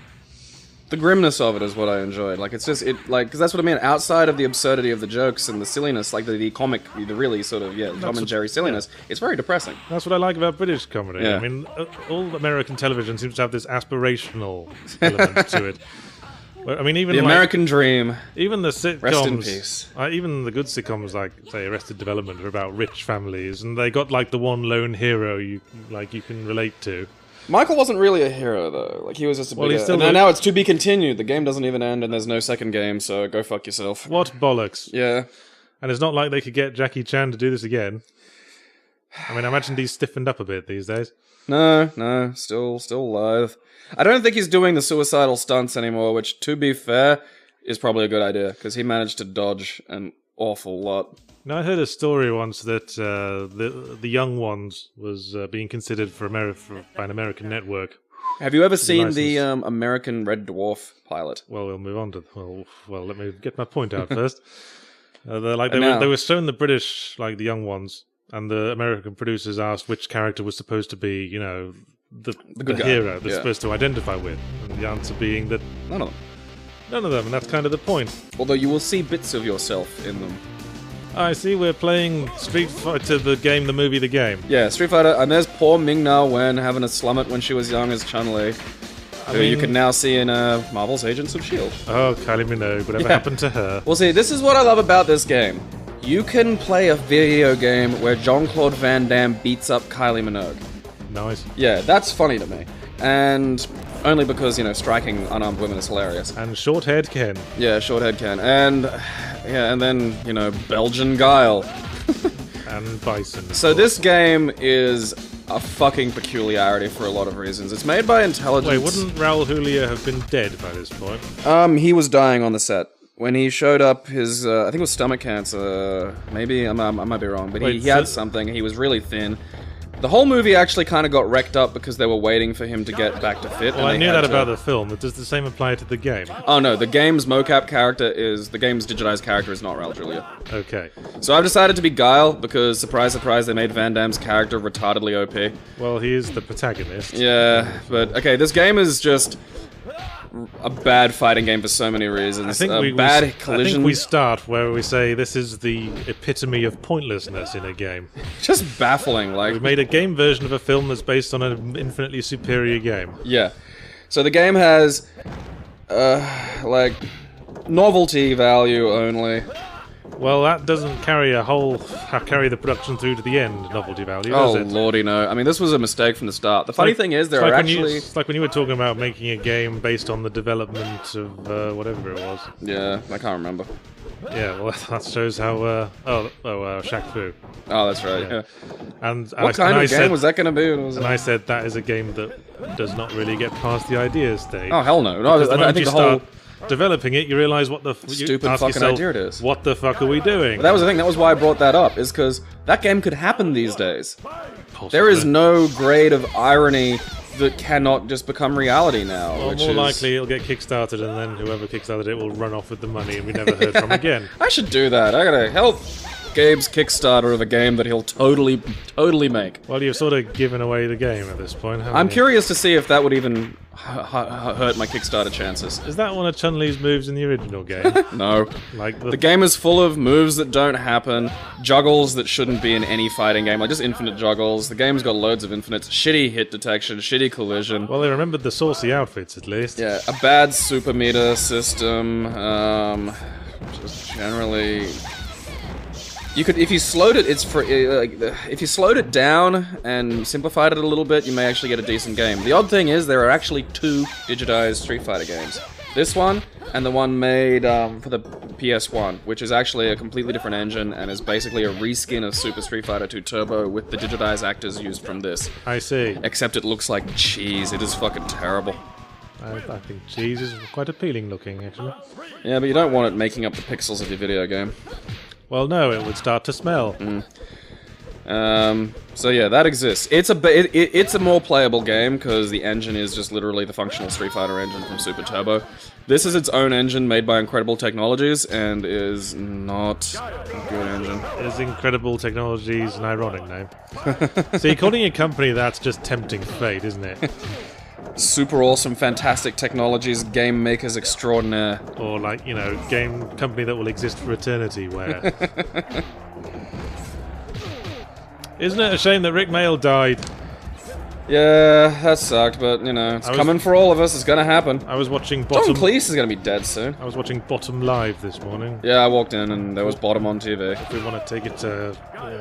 The grimness of it is what I enjoyed. Like, it's just, because that's what I mean. Outside of the absurdity of the jokes and the silliness, like the comic, the really sort of, Tom and Jerry silliness, it's very depressing. That's what I like about British comedy. Yeah. I mean, all American television seems to have this aspirational element to it. I mean, even the American dream. Even the sitcoms. Rest in peace. Even the good sitcoms, like say Arrested Development, are about rich families, and they got like the one lone hero you can relate to. Michael wasn't really a hero though. Like he was just a big. And now it's to be continued. The game doesn't even end, and there's no second game. So go fuck yourself. What bollocks! Yeah. And it's not like they could get Jackie Chan to do this again. I mean, I imagine he's stiffened up a bit these days. No, still alive. I don't think he's doing the suicidal stunts anymore, which, to be fair, is probably a good idea, because he managed to dodge an awful lot. Now, I heard a story once that the Young Ones was being considered by an American network. Have you ever seen the American Red Dwarf pilot? Well, we'll move on to... Well, let me get my point out first. They were showing the British, like the Young Ones, and the American producers asked which character was supposed to be, the hero they're supposed to identify with, and the answer being that none of them. None of them, and that's kind of the point. Although you will see bits of yourself in them. I see. We're playing Street Fighter, the game, the movie, the game. Yeah, Street Fighter, and there's poor Ming-Na Wen having a slum it when she was young as Chun-Li, who you can now see in Marvel's Agents of S.H.I.E.L.D. Oh, Kylie Minogue, whatever happened to her? Well, see, this is what I love about this game. You can play a video game where Jean-Claude Van Damme beats up Kylie Minogue. Nice. Yeah, that's funny to me. And only because, striking unarmed women is hilarious. And short-haired Ken. Yeah, short-haired Ken. And, and then, Belgian Guile. And Bison. So this game is a fucking peculiarity for a lot of reasons. It's made by Intelligence... Wait, wouldn't Raul Julia have been dead by this point? He was dying on the set. When he showed up, his, I think it was stomach cancer. Maybe, I might be wrong. But he had something. He was really thin. The whole movie actually kind of got wrecked up because they were waiting for him to get back to fit. Well, I knew that about the film, but does the same apply to the game? Oh no, the game's mocap character the game's digitized character is not Raul Julia. Okay. So I've decided to be Guile because, surprise, surprise, they made Van Damme's character retardedly OP. Well, he is the protagonist. Yeah, but okay, this game is just a bad fighting game for so many reasons. Bad collisions. I think we start where we say this is the epitome of pointlessness in a game. Just baffling, like... We've made a game version of a film that's based on an infinitely superior game. Yeah. So the game has, novelty value only. Well, that doesn't carry the production through to the end, novelty value, does it? Oh, lordy, no. I mean, this was a mistake from the start. The funny thing is, it's like when you were talking about making a game based on the development of whatever it was. Yeah, I can't remember. Yeah, well, that shows how... Shaq Fu. Oh, that's right, yeah. And what kind of game was that going to be? And I said that is a game that does not really get past the idea stage. Oh, hell no. I think the whole... developing it, you realize what the stupid fucking yourself, idea it is. What the fuck are we doing? But that was the thing. That was why I brought that up. Is because that game could happen these days. Possibly. There is no grade of irony that cannot just become reality now. Well, more likely it'll get kickstarted, and then whoever kickstarted it will run off with the money, and we never heard from again. I should do that. I gotta help Gabe's Kickstarter of a game that he'll totally make. Well, you've sort of given away the game at this point, haven't you? I'm curious to see if that would even hurt my Kickstarter chances. Is that one of Chun-Li's moves in the original game? No. Like the game is full of moves that don't happen, juggles that shouldn't be in any fighting game, like just infinite juggles. The game's got loads of infinites, shitty hit detection, shitty collision. Well, they remembered the saucy outfits at least. Yeah, a bad super meter system, just generally... You could, if you slowed it, if you slowed it down and simplified it a little bit, you may actually get a decent game. The odd thing is there are actually 2 digitized Street Fighter games. This one and the one made for the PS1, which is actually a completely different engine and is basically a reskin of Super Street Fighter 2 Turbo with the digitized actors used from this. I see. Except it looks like cheese. It is fucking terrible. I think cheese is quite appealing looking, actually. Yeah, but you don't want it making up the pixels of your video game. Well, no, it would start to smell. So yeah, that exists. It's a more playable game because the engine is just literally the functional Street Fighter engine from Super Turbo. This is its own engine made by Incredible Technologies and is not a good engine. Is Incredible Technologies an ironic name? See, calling a company that's just tempting fate, isn't it? Super awesome, fantastic technologies, game makers extraordinaire. Or like, you know, game company that will exist for eternity, where... Isn't it a shame that Rick Mail died? Yeah, that sucked, but, you know, it's coming for all of us, it's gonna happen. I was watching Bottom... John Cleese is gonna be dead soon. I was watching Bottom Live this morning. Yeah, I walked in and there was Bottom on TV. If we want to take it to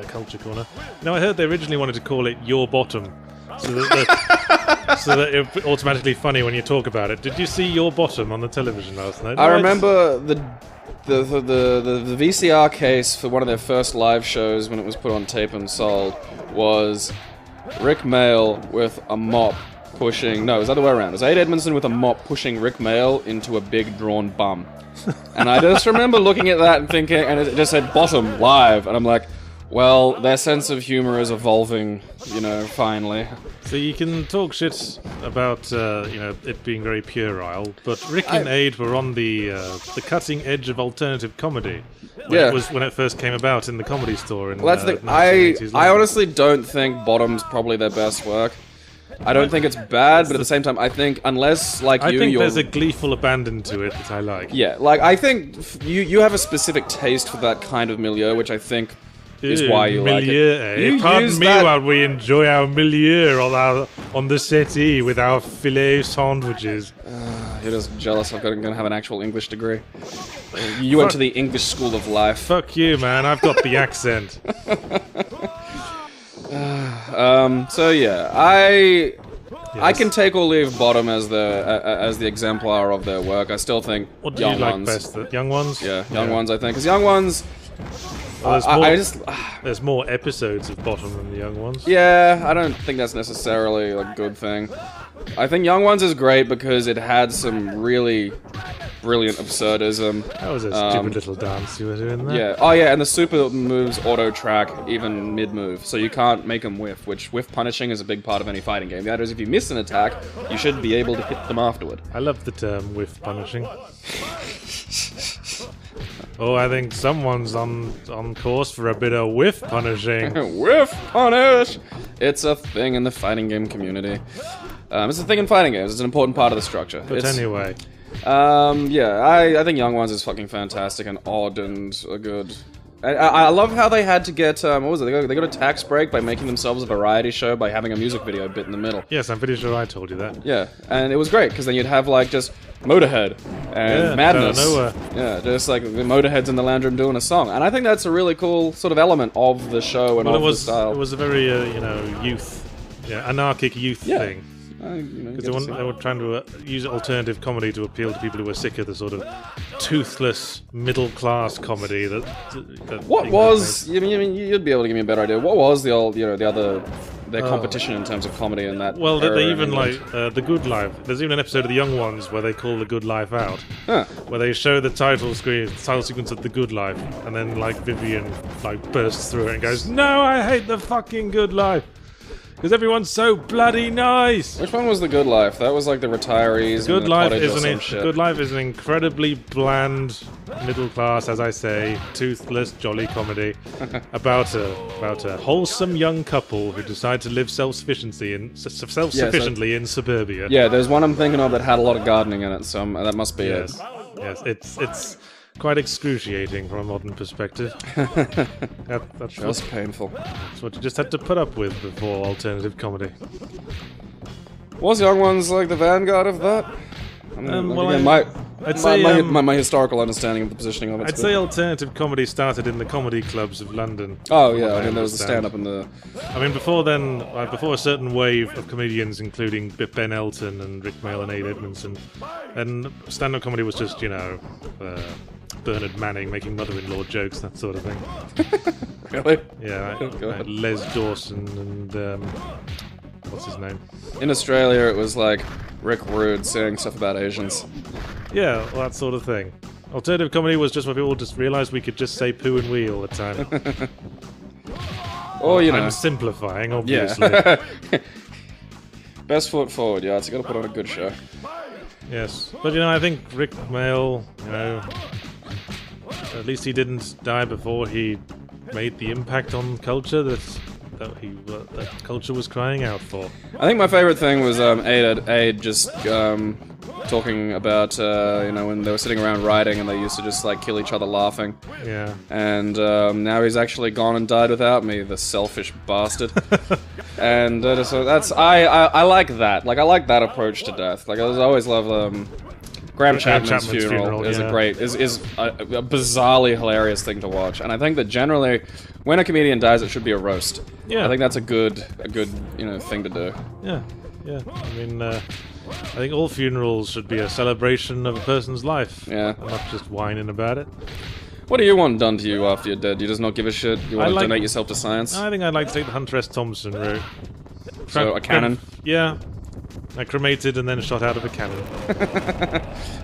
Culture Corner. Now, I heard they originally wanted to call it Your Bottom. So that it would automatically funny when you talk about it. Did you see Your Bottom on the television last night? I remember the VCR case for one of their first live shows when it was put on tape and sold was Rick Mail with a mop pushing... No, it was the other way around. It was Ade Edmondson with a mop pushing Rick Mail into a big drawn bum. And I just remember looking at that and thinking... And it just said Bottom Live. And I'm like... Well, their sense of humor is evolving, you know, finally. So you can talk shit about, you know, it being very puerile, but Rick and Ade were on the cutting edge of alternative comedy. When it first came about in the Comedy Store in well, that's the thing. I honestly don't think Bottom's probably their best work. I don't think it's bad, but at the same time, I think unless, like I think there's a gleeful abandon to it that I like. Yeah, like, I think you have a specific taste for that kind of milieu, which I think... is why you like it. Pardon me while we enjoy our milieu on the settee with our filet sandwiches. You're just jealous I'm going to have an actual English degree. You went to the English School of Life. Fuck you, man. I've got the accent. So yeah, I can take or leave Bottom as the exemplar of their work. I still think what do you like best? The Young Ones? Yeah, Young Ones. I think because Young Ones. Well, there's more episodes of Bottom than the Young Ones. Yeah, I don't think that's necessarily a good thing. I think Young Ones is great because it had some really brilliant absurdism. That was a stupid little dance you were doing there. Yeah. Oh yeah, and the super moves auto-track even mid-move, so you can't make them whiff, which whiff punishing is a big part of any fighting game. That is, if you miss an attack, you should be able to hit them afterward. I love the term whiff punishing. Oh, I think someone's on course for a bit of whiff punishing. Whiff punish! It's a thing in the fighting game community. It's a thing in fighting games. It's an important part of the structure. But anyway. Yeah, I think Young Ones is fucking fantastic and odd and good. I love how they had to get, what was it, they got a tax break by making themselves a variety show by having a music video bit in the middle. Yes, I'm pretty sure I told you that. Yeah, and it was great, because then you'd have, like, just Motorhead and Madness. Yeah, just, like, the Motorheads in the lounge room doing a song. And I think that's a really cool sort of element of the show and of the style. It was a very, you know, anarchic youth thing. Because they were trying to use alternative comedy to appeal to people who were sick of the sort of toothless middle-class comedy that what was... I mean, you'd be able to give me a better idea. What was the old, their competition in terms of comedy in that Well, they even, like, The Good Life. There's even an episode of The Young Ones where they call The Good Life out. Huh. Where they show the title sequence of The Good Life, and then, like, Vivian, like, bursts through it and goes, "No, I hate the fucking Good Life! Because everyone's so bloody nice!" Which one was The Good Life? That was like the retirees Good in the Life cottage or some shit. Good Life is an incredibly bland, middle class, as I say, toothless, jolly comedy about a wholesome young couple who decide to live self-sufficiently in suburbia. Yeah, there's one I'm thinking of that had a lot of gardening in it, so that must be it. Yes, it's quite excruciating from a modern perspective. That's just painful. That's what you just had to put up with before alternative comedy. Was Young Ones like the vanguard of that? I mean, well, again, I'd say, my historical understanding of the positioning of it. I'd say alternative comedy started in the comedy clubs of London. Oh yeah, I mean there was a stand-up in the. I mean before then, before a certain wave of comedians, including Ben Elton and Rick Mail and Aid Edmondson, and stand-up comedy was just Bernard Manning making mother-in-law jokes, that sort of thing. Really? Yeah, like Les Dawson and what's his name? In Australia, it was like Rick Rude saying stuff about Asians. Yeah, well, that sort of thing. Alternative comedy was just when people just realised we could just say poo and wee all the time. Or, you know. I'm simplifying, obviously. Yeah. Best foot forward, yeah. You gotta put on a good show. Yes. But, you know, I think Rick Mail, you know, at least he didn't die before he made the impact on culture that culture was crying out for. I think my favorite thing was Aid just talking about you know, when they were sitting around writing and they used to just like kill each other laughing. Yeah. And now he's actually gone and died without me, the selfish bastard. And so that's I like that. Like I like that approach to death. Like I always love Graham Chapman's funeral is a bizarrely hilarious thing to watch, and I think that generally, when a comedian dies, it should be a roast. Yeah, I think that's a good you know thing to do. Yeah, yeah. I mean, I think all funerals should be a celebration of a person's life. Yeah, and not just whining about it. What do you want done to you after you're dead? You just not give a shit? You want to donate yourself to science? I think I'd like to take the Hunter S. Thompson route. So a cannon? Yeah. I cremated and then shot out of a cannon.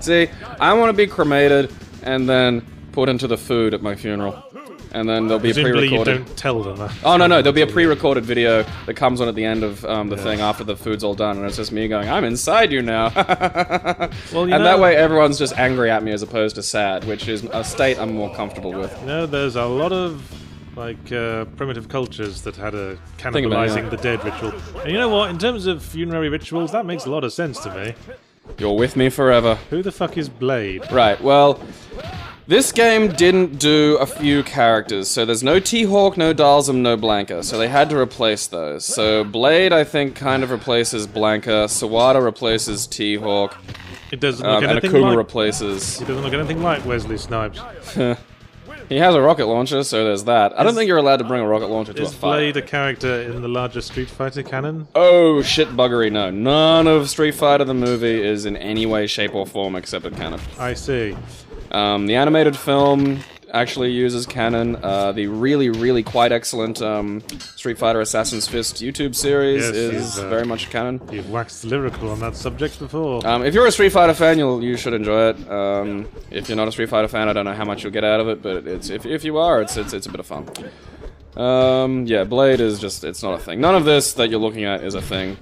See, I want to be cremated and then put into the food at my funeral. And then there'll be a pre-recorded... you don't tell them that. Oh, no, there'll be a pre-recorded video that comes on at the end of the thing after the food's all done, and it's just me going, I'm inside you now. Well, and that way everyone's just angry at me as opposed to sad, which is a state I'm more comfortable with. You know, there's a lot of like primitive cultures that had a cannibalizing the dead ritual. And you know what? In terms of funerary rituals, that makes a lot of sense to me. You're with me forever. Who the fuck is Blade? Right, well, this game didn't do a few characters, so there's no T-Hawk, no Dalsum, no Blanca, so they had to replace those. So Blade, I think, kind of replaces Blanca, Sawada replaces T-Hawk, it doesn't look and Akuma replaces... He doesn't look anything like Wesley Snipes. He has a rocket launcher, so there's that. I don't think you're allowed to bring a rocket launcher to a fight. Is Blade a character in the larger Street Fighter canon? Oh, shit buggery, no. None of Street Fighter the movie is in any way, shape, or form accepted canon. I see. The animated film actually uses canon. The really, really quite excellent Street Fighter Assassin's Fist YouTube series is very much canon. You've waxed lyrical on that subject before. If you're a Street Fighter fan, you should enjoy it. If you're not a Street Fighter fan, I don't know how much you'll get out of it, but if you are, it's a bit of fun. Yeah, Blade is just, it's not a thing. None of this that you're looking at is a thing.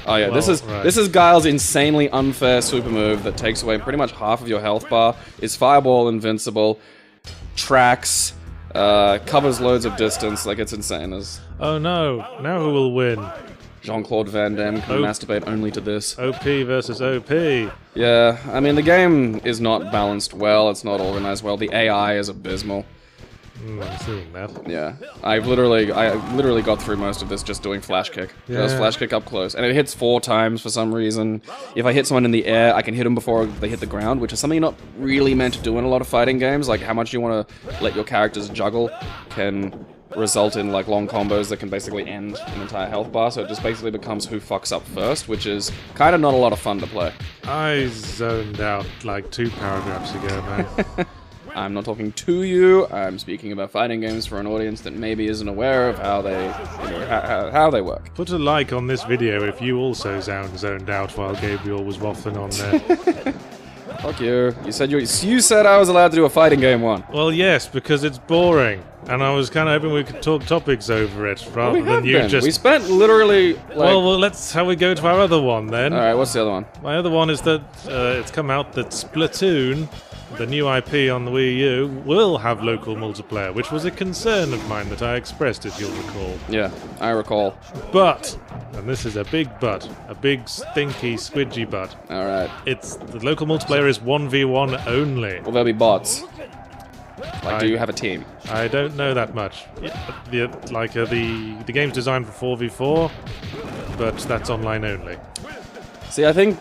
Oh yeah, this is Guile's insanely unfair super move that takes away pretty much half of your health bar. Is Fireball invincible, tracks, covers loads of distance, like it's insane. Oh no, now who will win? Jean-Claude Van Damme can masturbate only to this. OP versus OP. Yeah, I mean the game is not balanced well, it's not organized well, the AI is abysmal. I'm seeing that. Yeah, I literally got through most of this just doing flash kick. Yeah. Just flash kick up close, and it hits 4 times for some reason. If I hit someone in the air, I can hit them before they hit the ground, which is something you're not really meant to do in a lot of fighting games. Like how much you want to let your characters juggle can result in like long combos that can basically end an entire health bar. So it just basically becomes who fucks up first, which is kind of not a lot of fun to play. I zoned out like 2 paragraphs ago, man. I'm not talking to you, I'm speaking about fighting games for an audience that maybe isn't aware of how they, how they work. Put a like on this video if you also zoned out while Gabriel was waffling on there. Fuck you. You said I was allowed to do a fighting game one. Well, yes, because it's boring. And I was kind of hoping we could talk topics over it, rather than you just... We spent literally, like... Well, let's how we go to our other one, then. Alright, what's the other one? My other one is that it's come out that Splatoon, the new IP on the Wii U, will have local multiplayer, which was a concern of mine that I expressed, if you'll recall. Yeah, I recall. But, and this is a big but, a big stinky squidgy but. Alright. The local multiplayer is 1v1 only. Will there be bots? Like, do you have a team? I don't know that much. The game's designed for 4v4, but that's online only. See, I think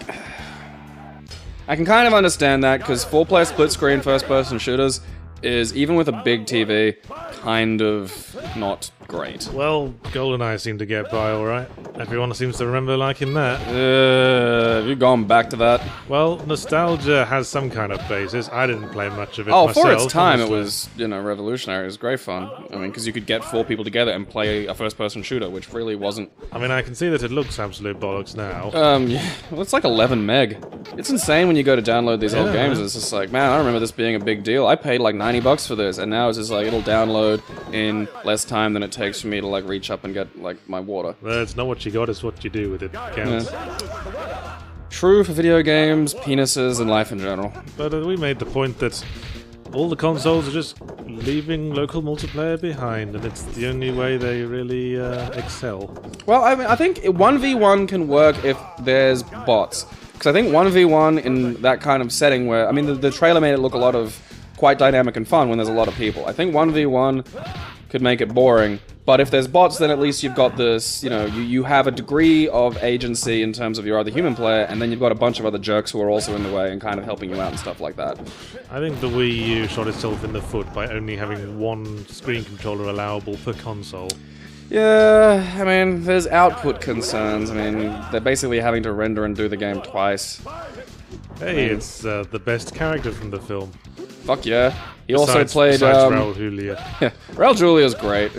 I can kind of understand that, because 4-player split-screen first-person shooters is, even with a big TV, kind of not great. Well, GoldenEye seemed to get by alright. Everyone seems to remember liking that. Have you gone back to that? Well, nostalgia has some kind of basis. I didn't play much of it myself. For its time, honestly. it was, revolutionary. It was great fun. I mean, because you could get 4 people together and play a first-person shooter, which really wasn't... I mean, I can see that it looks absolute bollocks now. Yeah. Well, it's like 11 meg. It's insane when you go to download these old games. It's just like, man, I remember this being a big deal. I paid like $90 for this, and now it's just like, it'll download in less time than it takes for me to, like, reach up and get, like, my water. Well, it's not what you got, it's what you do with it. Counts. Yeah. True for video games, penises, and life in general. But we made the point that all the consoles are just leaving local multiplayer behind, and it's the only way they really excel. Well, I mean, I think 1v1 can work if there's bots. Because I think 1v1 in that kind of setting where... I mean, the trailer made it look a lot of quite dynamic and fun when there's a lot of people. I think 1v1 could make it boring. But if there's bots, then at least you've got this, you have a degree of agency in terms of your other human player, and then you've got a bunch of other jerks who are also in the way and kind of helping you out and stuff like that. I think the Wii U shot itself in the foot by only having one screen controller allowable per console. Yeah, I mean, there's output concerns. I mean, they're basically having to render and do the game twice. Hey, it's the best character from the film. Fuck yeah. He Besides also played... Raul Julia. Yeah, Raul Julia's great.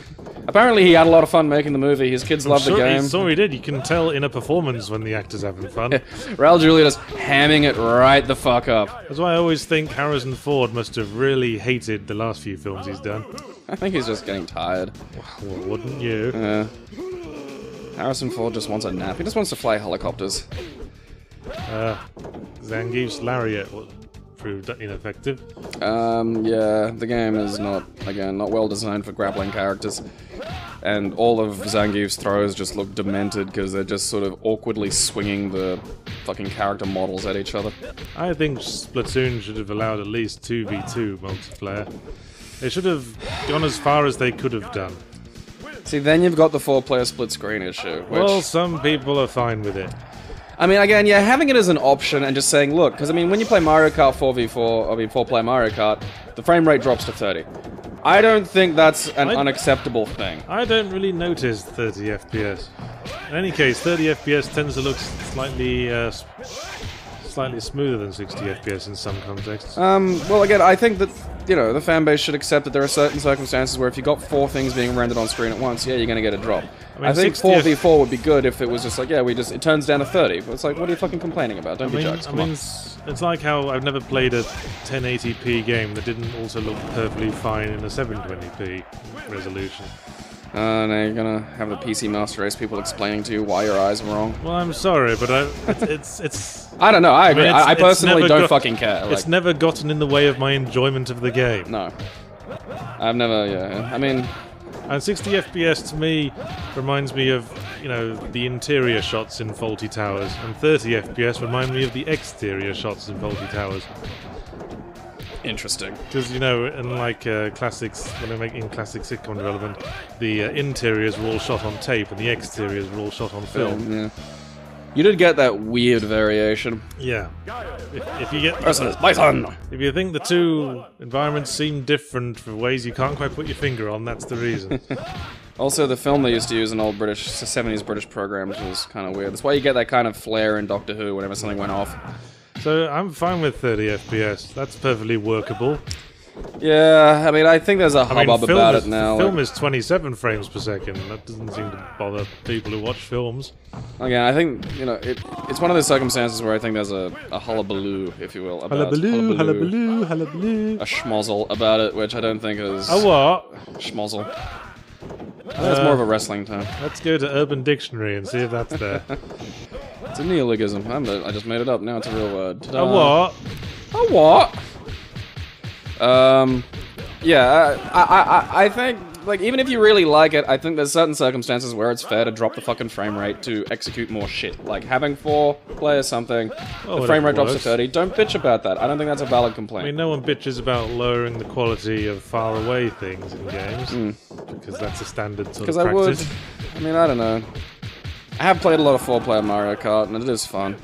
Apparently he had a lot of fun making the movie. His kids loved the game. So he did. You can tell in a performance when the actor's having fun. Yeah. Raul Julia just hamming it right the fuck up. That's why I always think Harrison Ford must have really hated the last few films he's done. I think he's just getting tired. Well, wouldn't you? Yeah. Harrison Ford just wants a nap. He just wants to fly helicopters. Zangief's lariat proved ineffective. Yeah, the game is not well designed for grappling characters. And all of Zangief's throws just look demented because they're just sort of awkwardly swinging the fucking character models at each other. I think Splatoon should have allowed at least 2v2 multiplayer. They should have gone as far as they could have done. See, then you've got the 4-player split screen issue. Which... Well, some people are fine with it. I mean, again, yeah, having it as an option and just saying, look, because I mean, when you play Mario Kart 4v4, I mean 4-player Mario Kart, the frame rate drops to 30. I don't think that's an unacceptable thing. I don't really notice 30 FPS. In any case, 30 FPS tends to look slightly smoother than 60 FPS in some contexts. Well, again, I think that, the fan base should accept that there are certain circumstances where if you got 4 things being rendered on screen at once, yeah, you're going to get a drop. I think 4v4 would be good if it was just like, yeah, it turns down to 30. But it's like, what are you fucking complaining about? Don't be jokes, come on. It's like how I've never played a 1080p game that didn't also look perfectly fine in a 720p resolution. Now you're gonna have the PC Master Race people explaining to you why your eyes are wrong. Well, I'm sorry, but it's I don't know, I agree. I it's personally don't fucking care. It's never gotten in the way of my enjoyment of the game. No. I've never, yeah. I mean... And 60 FPS to me reminds me of, the interior shots in Faulty Towers, and 30 FPS remind me of the exterior shots in Faulty Towers. Interesting. Because, in like classics, when they're making classic sitcom development, the interiors were all shot on tape and the exteriors were all shot on film. Yeah. You did get that weird variation. Yeah. If you get... Python! If you think the two environments seem different for ways you can't quite put your finger on, that's the reason. Also, the film they used to use in old 70s British programs was kind of weird. That's why you get that kind of flare in Doctor Who whenever something went off. So, I'm fine with 30 FPS. That's perfectly workable. Yeah, I mean, I think there's a hubbub about it now. The film is 27 frames per second. That doesn't seem to bother people who watch films. Again, I think, it's one of those circumstances where I think there's a hullabaloo, if you will, about hullabaloo. A schmozzle about it, which I don't think is... A what? Schmozzle. That's more of a wrestling term. Let's go to Urban Dictionary and see if that's there. It's a neologism. I just made it up. Now it's a real word. A what? A what? Yeah, I think, like, even if you really like it, I think there's certain circumstances where it's fair to drop the fucking frame rate to execute more shit. Like, having 4 players something, the frame rate drops to 30, don't bitch about that. I don't think that's a valid complaint. I mean, no one bitches about lowering the quality of far-away things in games, because that's a standard sort of practice. I mean, I don't know. I have played a lot of 4-player Mario Kart, and it is fun.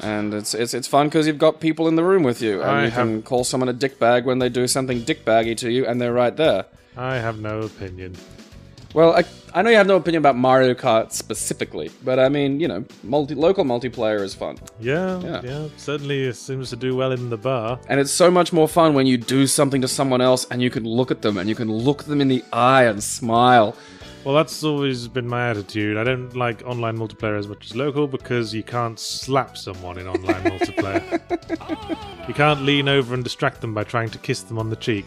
And it's fun because you've got people in the room with you, and you can call someone a dickbag when they do something dickbaggy to you, and they're right there. I have no opinion. Well, I know you have no opinion about Mario Kart specifically, but I mean, you know, local multiplayer is fun. Yeah, certainly it seems to do well in the bar. And it's so much more fun when you do something to someone else and you can look at them and you can look them in the eye and smile. Well, that's always been my attitude. I don't like online multiplayer as much as local because you can't slap someone in online multiplayer. You can't lean over and distract them by trying to kiss them on the cheek.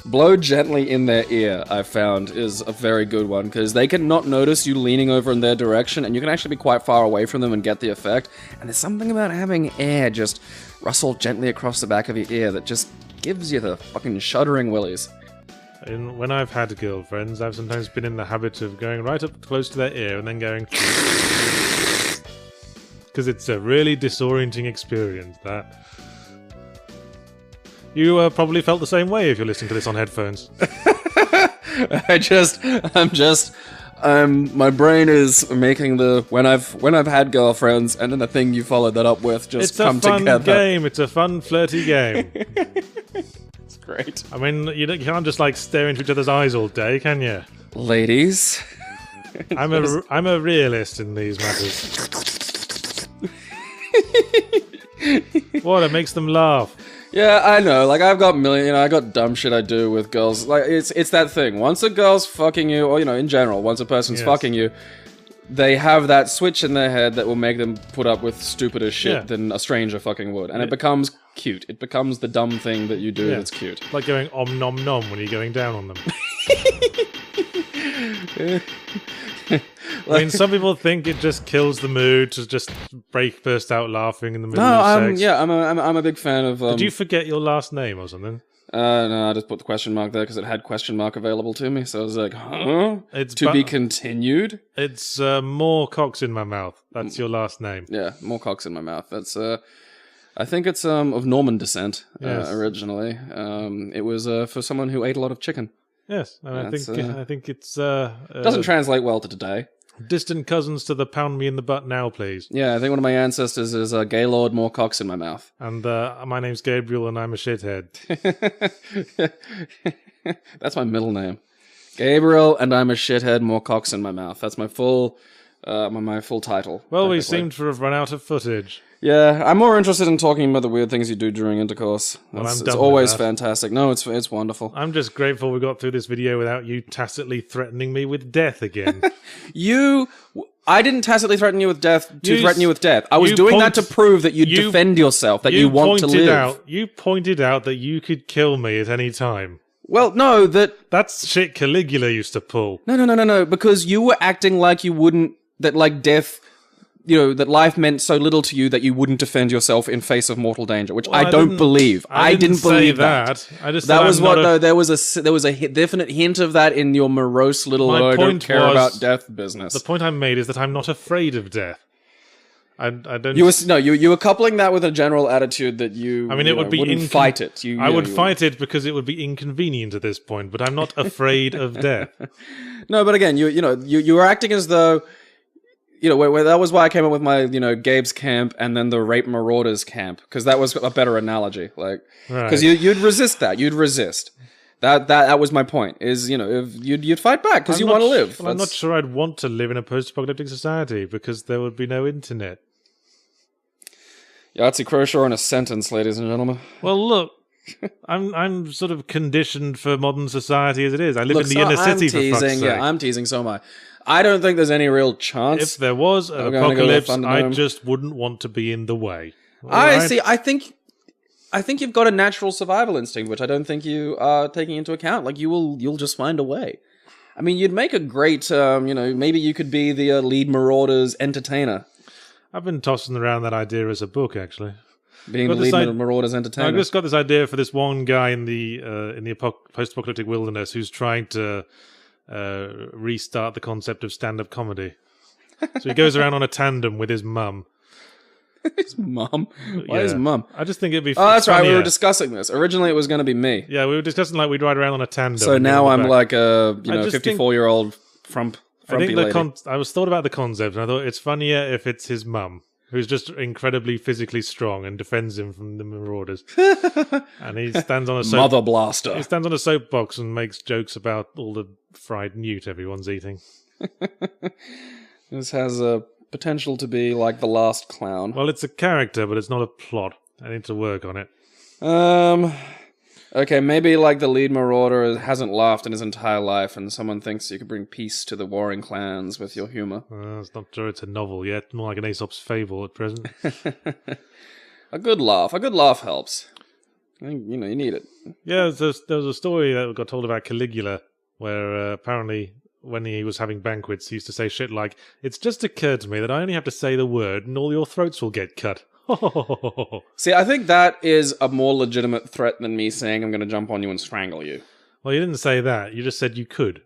Blow gently in their ear, I found, is a very good one, because they can not notice you leaning over in their direction, and you can actually be quite far away from them and get the effect. And there's something about having air just rustle gently across the back of your ear that just gives you the fucking shuddering willies. And when I've had girlfriends, I've sometimes been in the habit of going right up close to their ear and then going... Because it's a really disorienting experience, that... You probably felt the same way if you're listening to this on headphones. My brain is making the when I've had girlfriends, and then the thing you followed that up with just come together. It's a fun game. It's a fun, flirty game. It's great. I mean, you can't just like stare into each other's eyes all day, can you? Ladies, I'm a realist in these matters. What? It makes them laugh. Yeah, I know. Like, I've got I got dumb shit I do with girls. Like, it's that thing. Once a girl's fucking you, or, in general, once a person's fucking you, they have that switch in their head that will make them put up with stupider shit than a stranger fucking would. And it becomes cute. It becomes the dumb thing that you do that's cute. Like going om nom nom when you're going down on them. I mean, some people think it just kills the mood to just burst out laughing in the middle of sex. Yeah, I'm a big fan of... Did you forget your last name or something? No, I just put the question mark there because it had question mark available to me. So I was like, huh? It's to be continued? It's more cocks in my mouth. That's your last name. Yeah, more cocks in my mouth. That's... I think it's of Norman descent originally. It was for someone who ate a lot of chicken. Yes, and I think it's... doesn't translate well to today. Distant cousins to the pound me in the butt now, please. Yeah, I think one of my ancestors is Gaylord, more cocks in my mouth. And my name's Gabriel and I'm a shithead. That's my middle name. Gabriel and I'm a shithead, more cocks in my mouth. That's my full title. Well, we seem to have run out of footage. Yeah, I'm more interested in talking about the weird things you do during intercourse. It's always fantastic. No, it's wonderful. I'm just grateful we got through this video without you tacitly threatening me with death again. I didn't tacitly threaten you with death threaten you with death. I was doing that to prove that you defend yourself, that you want to live. You pointed out that you could kill me at any time. Well, no, that's shit Caligula used to pull. No, because you were acting like you wouldn't, that like death... that life meant so little to you that you wouldn't defend yourself in face of mortal danger, which I don't believe. I didn't believe that. I just that was what. No, there was a definite hint of that in your morose little "I don't care about death" business. The point I made is that I'm not afraid of death. I don't. You were coupling that with a general attitude that you. I mean, it would be wouldn't fight it. I would fight it because it would be inconvenient at this point, but I'm not afraid of death. No, but again, you were acting as though. Where that was why I came up with my, Gabe's camp and then the rape marauders camp, because that was a better analogy. Like, because you'd resist that. You'd resist. That was my point. Is if you'd fight back because you want to live. Well, I'm not sure I'd want to live in a post-apocalyptic society because there would be no internet. Yahtzee Croshaw in a sentence, ladies and gentlemen. Well, look. I'm sort of conditioned for modern society as it is. I live in the inner city. For fuck's sake. Yeah, I'm teasing. So am I. I don't think there's any real chance. If there was an apocalypse, I just wouldn't want to be in the way. See. I think you've got a natural survival instinct, which I don't think you are taking into account. Like you'll just find a way. I mean, you'd make a great, maybe you could be the lead Marauders entertainer. I've been tossing around that idea as a book, actually. Being the lead Marauders entertainer. I just got this idea for this one guy in the post-apocalyptic wilderness who's trying to restart the concept of stand-up comedy. So he goes around on a tandem with his mum. His mum? Why his mum? I just think it'd be. Oh, that's funnier. Right. We were discussing this. Originally, it was going to be me. Yeah, we were discussing like we'd ride around on a tandem. So now I'm like a 54-year-old frumpy lady. I was thought about the concept, and I thought it's funnier if it's his mum. who's just incredibly physically strong and defends him from the marauders. And he stands on a Mother Blaster. He stands on a soapbox and makes jokes about all the fried newt everyone's eating. This has a potential to be like The Last Clown. Well, it's a character, but it's not a plot. I need to work on it. Okay, maybe like the lead marauder hasn't laughed in his entire life, and someone thinks you could bring peace to the warring clans with your humor. It's not sure it's a novel yet. More like an Aesop's fable at present. A good laugh helps. You know, you need it. Yeah, there was a story that got told about Caligula, where apparently when he was having banquets, he used to say shit like, "It's just occurred to me that I only have to say the word, and all your throats will get cut." See, I think that is a more legitimate threat than me saying I'm going to jump on you and strangle you. Well, you didn't say that. You just said you could.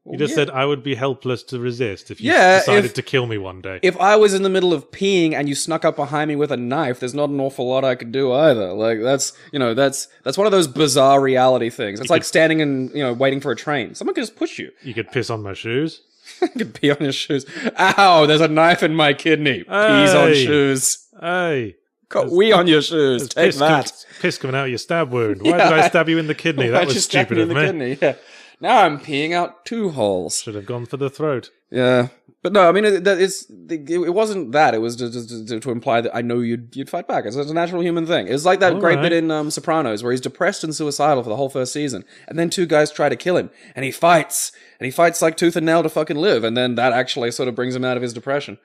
You just said I would be helpless to resist if you decided to kill me one day. If I was in the middle of peeing and you snuck up behind me with a knife, there's not an awful lot I could do either. Like, that's one of those bizarre reality things. It's like standing and, waiting for a train. Someone could just push you. You could piss on my shoes. I could pee on your shoes. Ow, there's a knife in my kidney. Peas on shoes. Hey. Got wee on your shoes. Take that. Piss coming out of your stab wound. Why did I stab you in the kidney? That was stupid of me. Kidney? Yeah. Now I'm peeing out 2 holes. Should have gone for the throat. Yeah. But no, I mean, it wasn't that. It was just to imply that I know you'd fight back. It's a natural human thing. It's like that great bit in Sopranos where he's depressed and suicidal for the whole first season. And then 2 guys try to kill him. And he fights. And he fights like tooth and nail to fucking live. And then that actually sort of brings him out of his depression.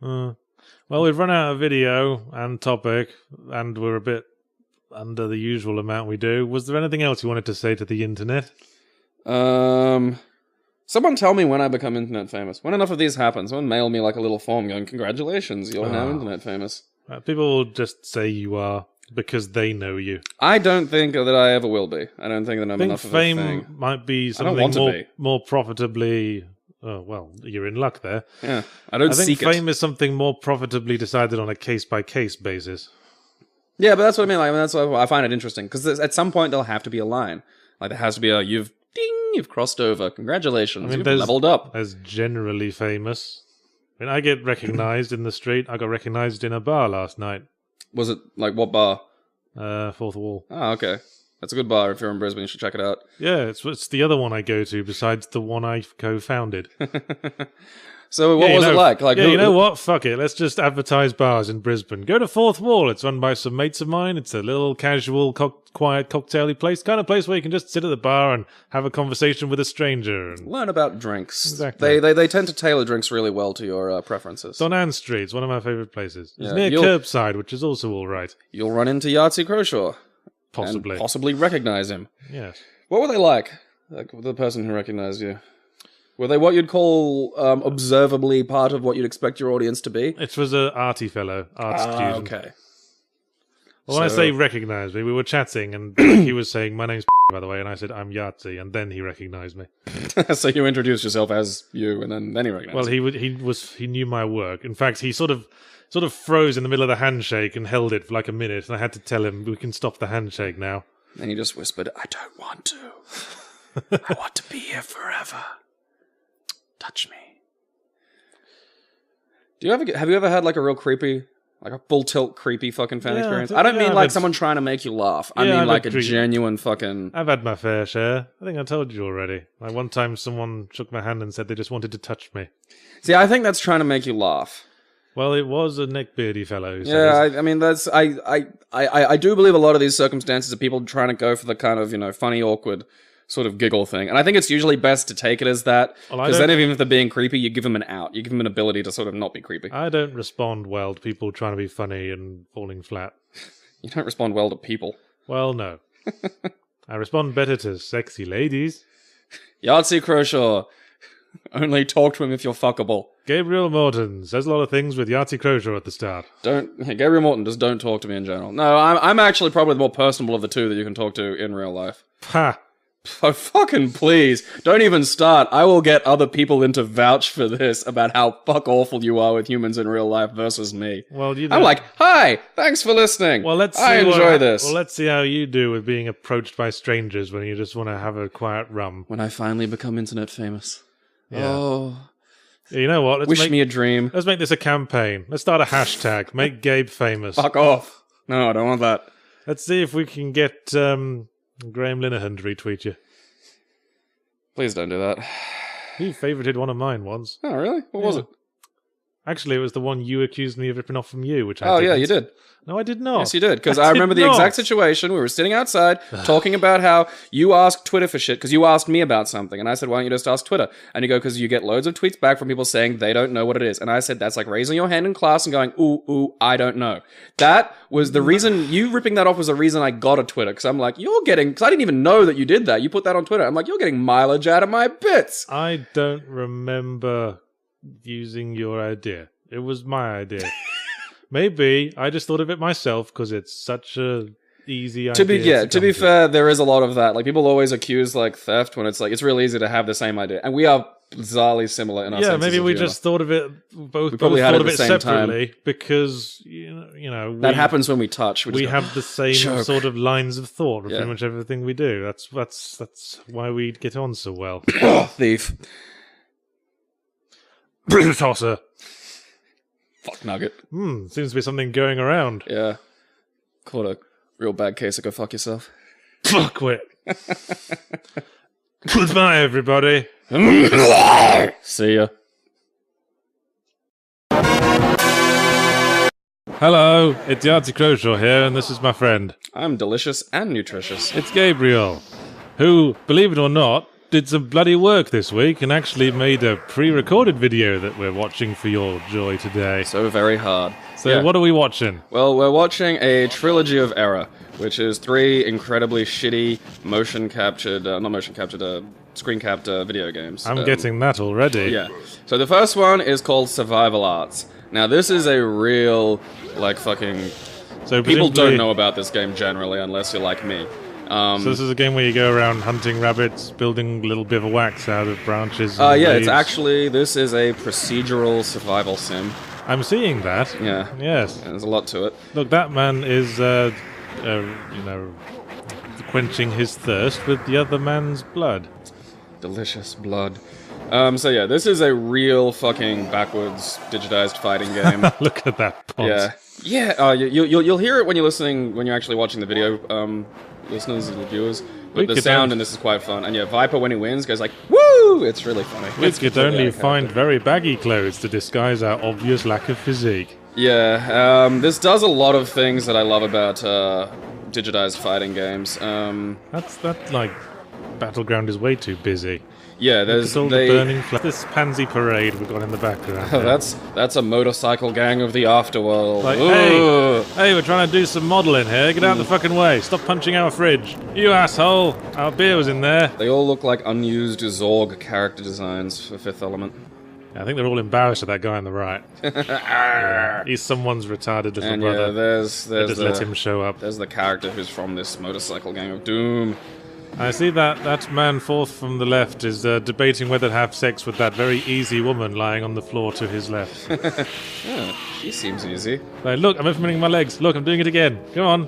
Well, we've run out of video and topic. And we're a bit under the usual amount we do. Was there anything else you wanted to say to the internet? Someone tell me when I become internet famous. When enough of these happen, someone mail me like a little form going, "Congratulations, you're now internet famous." People will just say you are because they know you. I don't think that I ever will be. I don't think that I'm enough of a thing. Fame might be something more profitably... Oh, well, you're in luck there. Yeah, I think seek fame is something more profitably decided on a case-by-case basis. Yeah, but that's what I mean. Like, that's why I find it interesting. Because at some point, there'll have to be a line. Like, there has to be a, you've crossed over. Congratulations, you've leveled up. As generally famous. I mean, I get recognized in the street. I got recognized in a bar last night. Was it, like, what bar? Fourth Wall. Oh, okay. That's a good bar. If you're in Brisbane, you should check it out. Yeah, it's the other one I go to besides the one I co-founded. So what was it like? You know what? Fuck it. Let's just advertise bars in Brisbane. Go to Fourth Wall. It's run by some mates of mine. It's a little casual, quiet, cocktaily place. Kind of place where you can just sit at the bar and have a conversation with a stranger. And learn about drinks. Exactly. They tend to tailor drinks really well to your preferences. It's on Ann Street. It's one of my favourite places. It's near Curbside, which is also all right. You'll run into Yahtzee Croshaw. Possibly. And possibly recognize him. Yes. What were they like? Like the person who recognized you? Were they what you'd call observably part of what you'd expect your audience to be? It was an arty fellow, art student. Okay. Well, when I say recognise me, we were chatting, and he was saying, "My name's by the way," and I said, "I'm Yahtzee," and then he recognised me. So you introduced yourself as you, and then he recognised. Well, he knew my work. In fact, he sort of froze in the middle of the handshake and held it for like a minute, and I had to tell him, "We can stop the handshake now." And he just whispered, "I don't want to. I want to be here forever. Touch me." Have you ever had like a real creepy, like a full tilt creepy fucking fan experience? I don't mean like someone trying to make you laugh. I mean like a genuine fucking... I've had my fair share. I think I told you already. Like one time someone shook my hand and said they just wanted to touch me. See, I think that's trying to make you laugh. Well, it was a neckbeardy fellow. I mean, that's... I do believe a lot of these circumstances are people trying to go for the kind of, funny, awkward sort of giggle thing. And I think it's usually best to take it as that, because then even if they're being creepy, you give them an out. You give them an ability to sort of not be creepy. I don't respond well to people trying to be funny and falling flat. You don't respond well to people. Well, no. I respond better to sexy ladies. Yahtzee Croshaw. Only talk to him if you're fuckable. Gabriel Morton says a lot of things with Yahtzee Croshaw at the start. Gabriel Morton, just don't talk to me in general. No, I'm actually probably the more personable of the two that you can talk to in real life. Ha! Oh, fucking please. Don't even start. I will get other people in to vouch for this about how fuck awful you are with humans in real life versus me. Well, I'm like, hi, thanks for listening. Well, I enjoy this. Well, let's see how you do with being approached by strangers when you just want to have a quiet rum. When I finally become internet famous. Yeah. Oh, You know what? Wish me a dream. Let's make this a campaign. Let's start a hashtag. Make Gabe famous. Fuck off. No, I don't want that. Let's see if we can get Graham Linehan to retweet you. Please don't do that. He favorited one of mine once. Oh, really? What was it? Actually, it was the one you accused me of ripping off from you, which I didn't. Yeah, you did. No, I did not. Yes, you did. Because I remember the exact situation. We were sitting outside talking about how you asked Twitter for shit because you asked me about something. And I said, why don't you just ask Twitter? And you go, because you get loads of tweets back from people saying they don't know what it is. And I said, that's like raising your hand in class and going, ooh, I don't know. That was the reason, you ripping that off was the reason I got a Twitter. Because I'm like, because I didn't even know that you did that. You put that on Twitter. I'm like, you're getting mileage out of my bits. I don't remember using your idea. It was my idea. Maybe I just thought of it myself because it's such a easy idea. To be fair, there is a lot of that. Like people always accuse like theft when it's like it's really easy to have the same idea, and we are bizarrely similar in our senses maybe of we humor. just thought of it. We probably both had thought it of at it the same separately time. because That happens when we touch. We have the same joke. sort of lines of thought for pretty much everything we do. That's why we get on so well. Thief. Tosser. Fuck nugget. Seems to be something going around. Yeah. Caught a real bad case of go fuck yourself. Fuck it. Goodbye, everybody. See ya. Hello, it's Yahtzee Croshaw here, and this is my friend. I'm delicious and nutritious. It's Gabriel, who, believe it or not, did some bloody work this week and actually made a pre-recorded video that we're watching for your joy today. So very hard. So what are we watching? Well, we're watching a trilogy of error, which is 3 incredibly shitty screen-capped video games. I'm getting that already. Yeah. So the first one is called Survival Arts. Now, this is a real, fucking... So people don't know about this game generally, unless you're like me. So this is a game where you go around hunting rabbits, building little bivouacs out of branches. This is a procedural survival sim. I'm seeing that. Yeah. Yes. And there's a lot to it. Look, that man is, quenching his thirst with the other man's blood. Delicious blood. This is a real fucking backwards digitized fighting game. Look at that pond. Yeah. You'll hear it when you're actually watching the video, listeners and viewers. But the sound in this is quite fun. And Viper, when he wins, goes like, woo! It's really funny. We could only find very baggy clothes to disguise our obvious lack of physique. Yeah, this does a lot of things that I love about digitized fighting games. Battleground is way too busy. Yeah, there's all the burning this pansy parade we've got in the background. That's a motorcycle gang of the afterworld. Hey, we're trying to do some modelling here. Get out of the fucking way. Stop punching our fridge. You asshole. Our beer was in there. They all look like unused Zorg character designs for Fifth Element. I think they're all embarrassed at that guy on the right. He's someone's retarded little brother. There's let him show up. There's the character who's from this motorcycle gang of doom. I see that man forth from the left is debating whether to have sex with that very easy woman lying on the floor to his left. Yeah, she seems easy. Like, look, I'm implementing my legs. Look, I'm doing it again. Go on.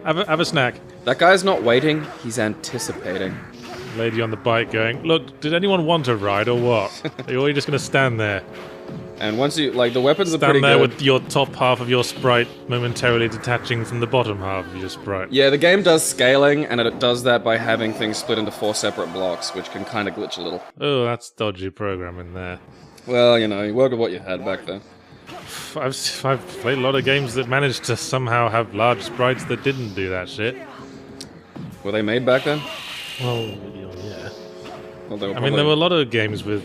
have a snack. That guy's not waiting, he's anticipating. Lady on the bike going, look, did anyone want a ride or what? Or are you just going to stand there? And once you, the weapons are pretty good. Stand there with your top half of your sprite momentarily detaching from the bottom half of your sprite. Yeah, the game does scaling, and it does that by having things split into 4 separate blocks, which can kind of glitch a little. Oh, that's dodgy programming there. Well, you work with what you had back then. I've played a lot of games that managed to somehow have large sprites that didn't do that shit. Were they made back then? Well, yeah. Well, there were a lot of games where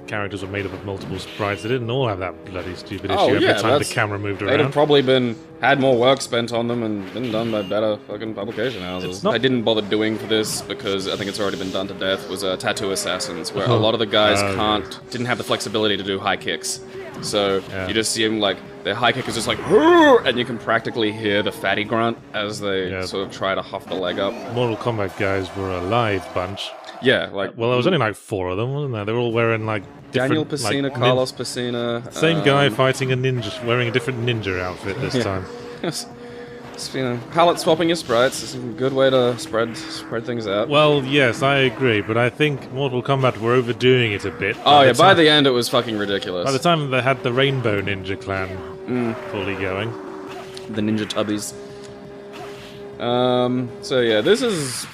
characters were made up of multiple sprites. They didn't all have that bloody stupid issue every time the camera moved around. They'd have probably had more work spent on them and been done by better fucking publication houses. I didn't bother doing for this because I think it's already been done to death, was Tattoo Assassins, where a lot of the guys didn't have the flexibility to do high kicks. So you just see them their high kick is just like, and you can practically hear the fatty grunt as they sort of try to huff the leg up. Mortal Kombat guys were a live bunch. Yeah, well, there was only 4 of them, wasn't there? They were all wearing Daniel Pesina, Carlos Pesina. Same guy fighting a ninja, wearing a different ninja outfit this time. It's, you know, palette swapping your sprites is a good way to spread things out. Well, yes, I agree, but I think Mortal Kombat were overdoing it a bit. Oh yeah, by the end it was fucking ridiculous. By the time they had the Rainbow Ninja Clan fully going. The Ninja Tubbies. So yeah, this is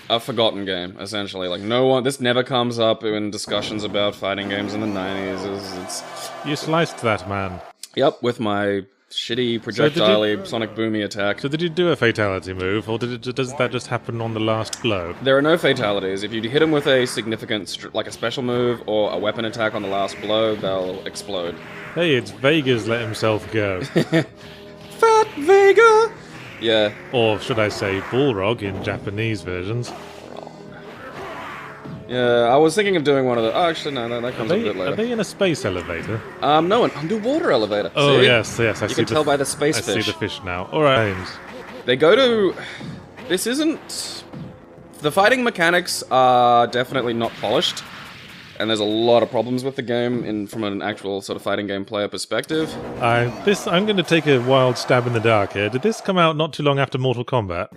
a forgotten game, essentially. Like, this never comes up in discussions about fighting games in the 90s. You sliced that man. Yep, with my shitty projectile sonic boomy attack. So did you do a fatality move, or does that just happen on the last blow? There are no fatalities. If you hit them with a significant, like a special move or a weapon attack on the last blow, they'll explode. Hey, it's Vega's let himself go. Fat Vega! Yeah. Or should I say Bullrog in Japanese versions. Yeah, I was thinking of doing one of the... Oh, actually, no, that comes a bit later. Are they in a space elevator? No, an underwater elevator. Oh, see? yes, I see. You can tell by the space fish. I see the fish now. Alright. They go to... This isn't... The fighting mechanics are definitely not polished, and there's a lot of problems with the game from an actual sort of fighting game player perspective. I'm going to take a wild stab in the dark here. Did this come out not too long after Mortal Kombat?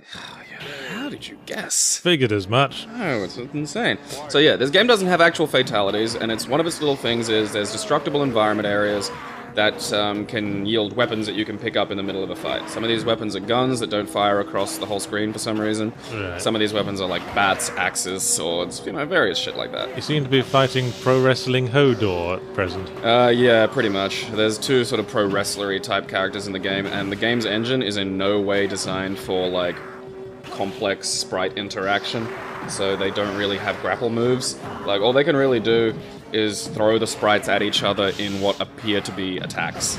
How did you guess? Figured as much. Oh, it's insane. So yeah, this game doesn't have actual fatalities, and one of its little things is there's destructible environment areas that can yield weapons that you can pick up in the middle of a fight. Some of these weapons are guns that don't fire across the whole screen for some reason. Right. Some of these weapons are like bats, axes, swords, various shit like that. You seem to be fighting pro wrestling Hodor at present. Yeah, pretty much. There's two sort of pro wrestlery type characters in the game, and the game's engine is in no way designed for, like, complex sprite interaction, so they don't really have grapple moves. Like, all they can really do is throw the sprites at each other in what appear to be attacks.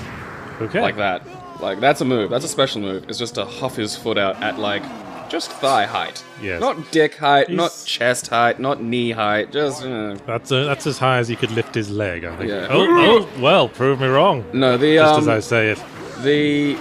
Okay. Like that. Like, that's a move. That's a special move. It's just to huff his foot out at, like, just thigh height. Yes. Not dick height, not chest height, not knee height, just, That's as high as he could lift his leg, I think. Yeah. Oh, well, prove me wrong. No, Just as I say it. The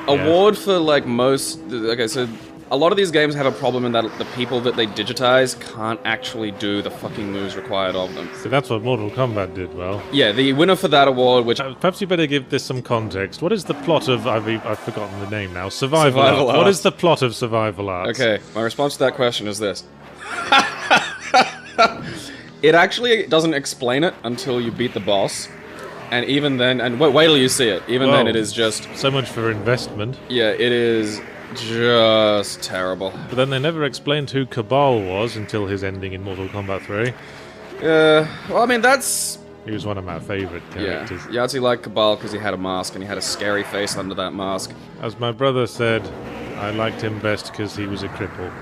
award for, like, most... Okay, so a lot of these games have a problem in that the people that they digitize can't actually do the fucking moves required of them. So that's what Mortal Kombat did well. Yeah, the winner for that award, which... Perhaps you better give this some context. What is the plot of... I've forgotten the name now. Survival Survival Arts. What Arts. is the plot of Survival Arts? Okay, my response to that question is this. It actually doesn't explain it until you beat the boss. And even then... And wait till you see it. Even then, it is just... So much for investment. Yeah, it is just terrible. But then they never explained who Cabal was until his ending in Mortal Kombat 3. Well, I mean, that's... He was one of my favourite characters. Yeah, Yahtzee liked Cabal because he had a mask, and he had a scary face under that mask. As my brother said, I liked him best because he was a cripple.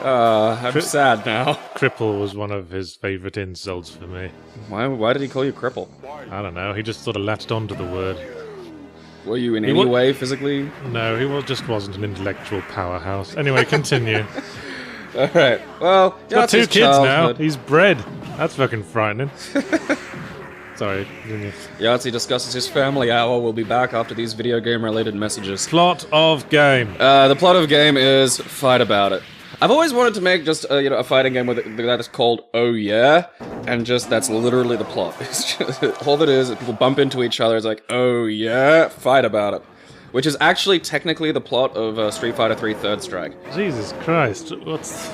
I'm sad now. Cripple was one of his favourite insults for me. Why did he call you cripple? I don't know, he just sort of latched onto the word. Were you in any way physically? No, he just wasn't an intellectual powerhouse. Anyway, continue. Alright, well, He's got two kids now. He's bred. That's fucking frightening. Sorry, continue. Yahtzee discusses his family hour. We'll be back after these video game related messages. Plot of game. The plot of game is fight about it. I've always wanted to make just a fighting game that is called Oh Yeah, and just that's literally the plot. It's just, all it is people bump into each other. It's like, oh yeah, fight about it, which is actually technically the plot of Street Fighter 3 Third Strike. Jesus Christ, what's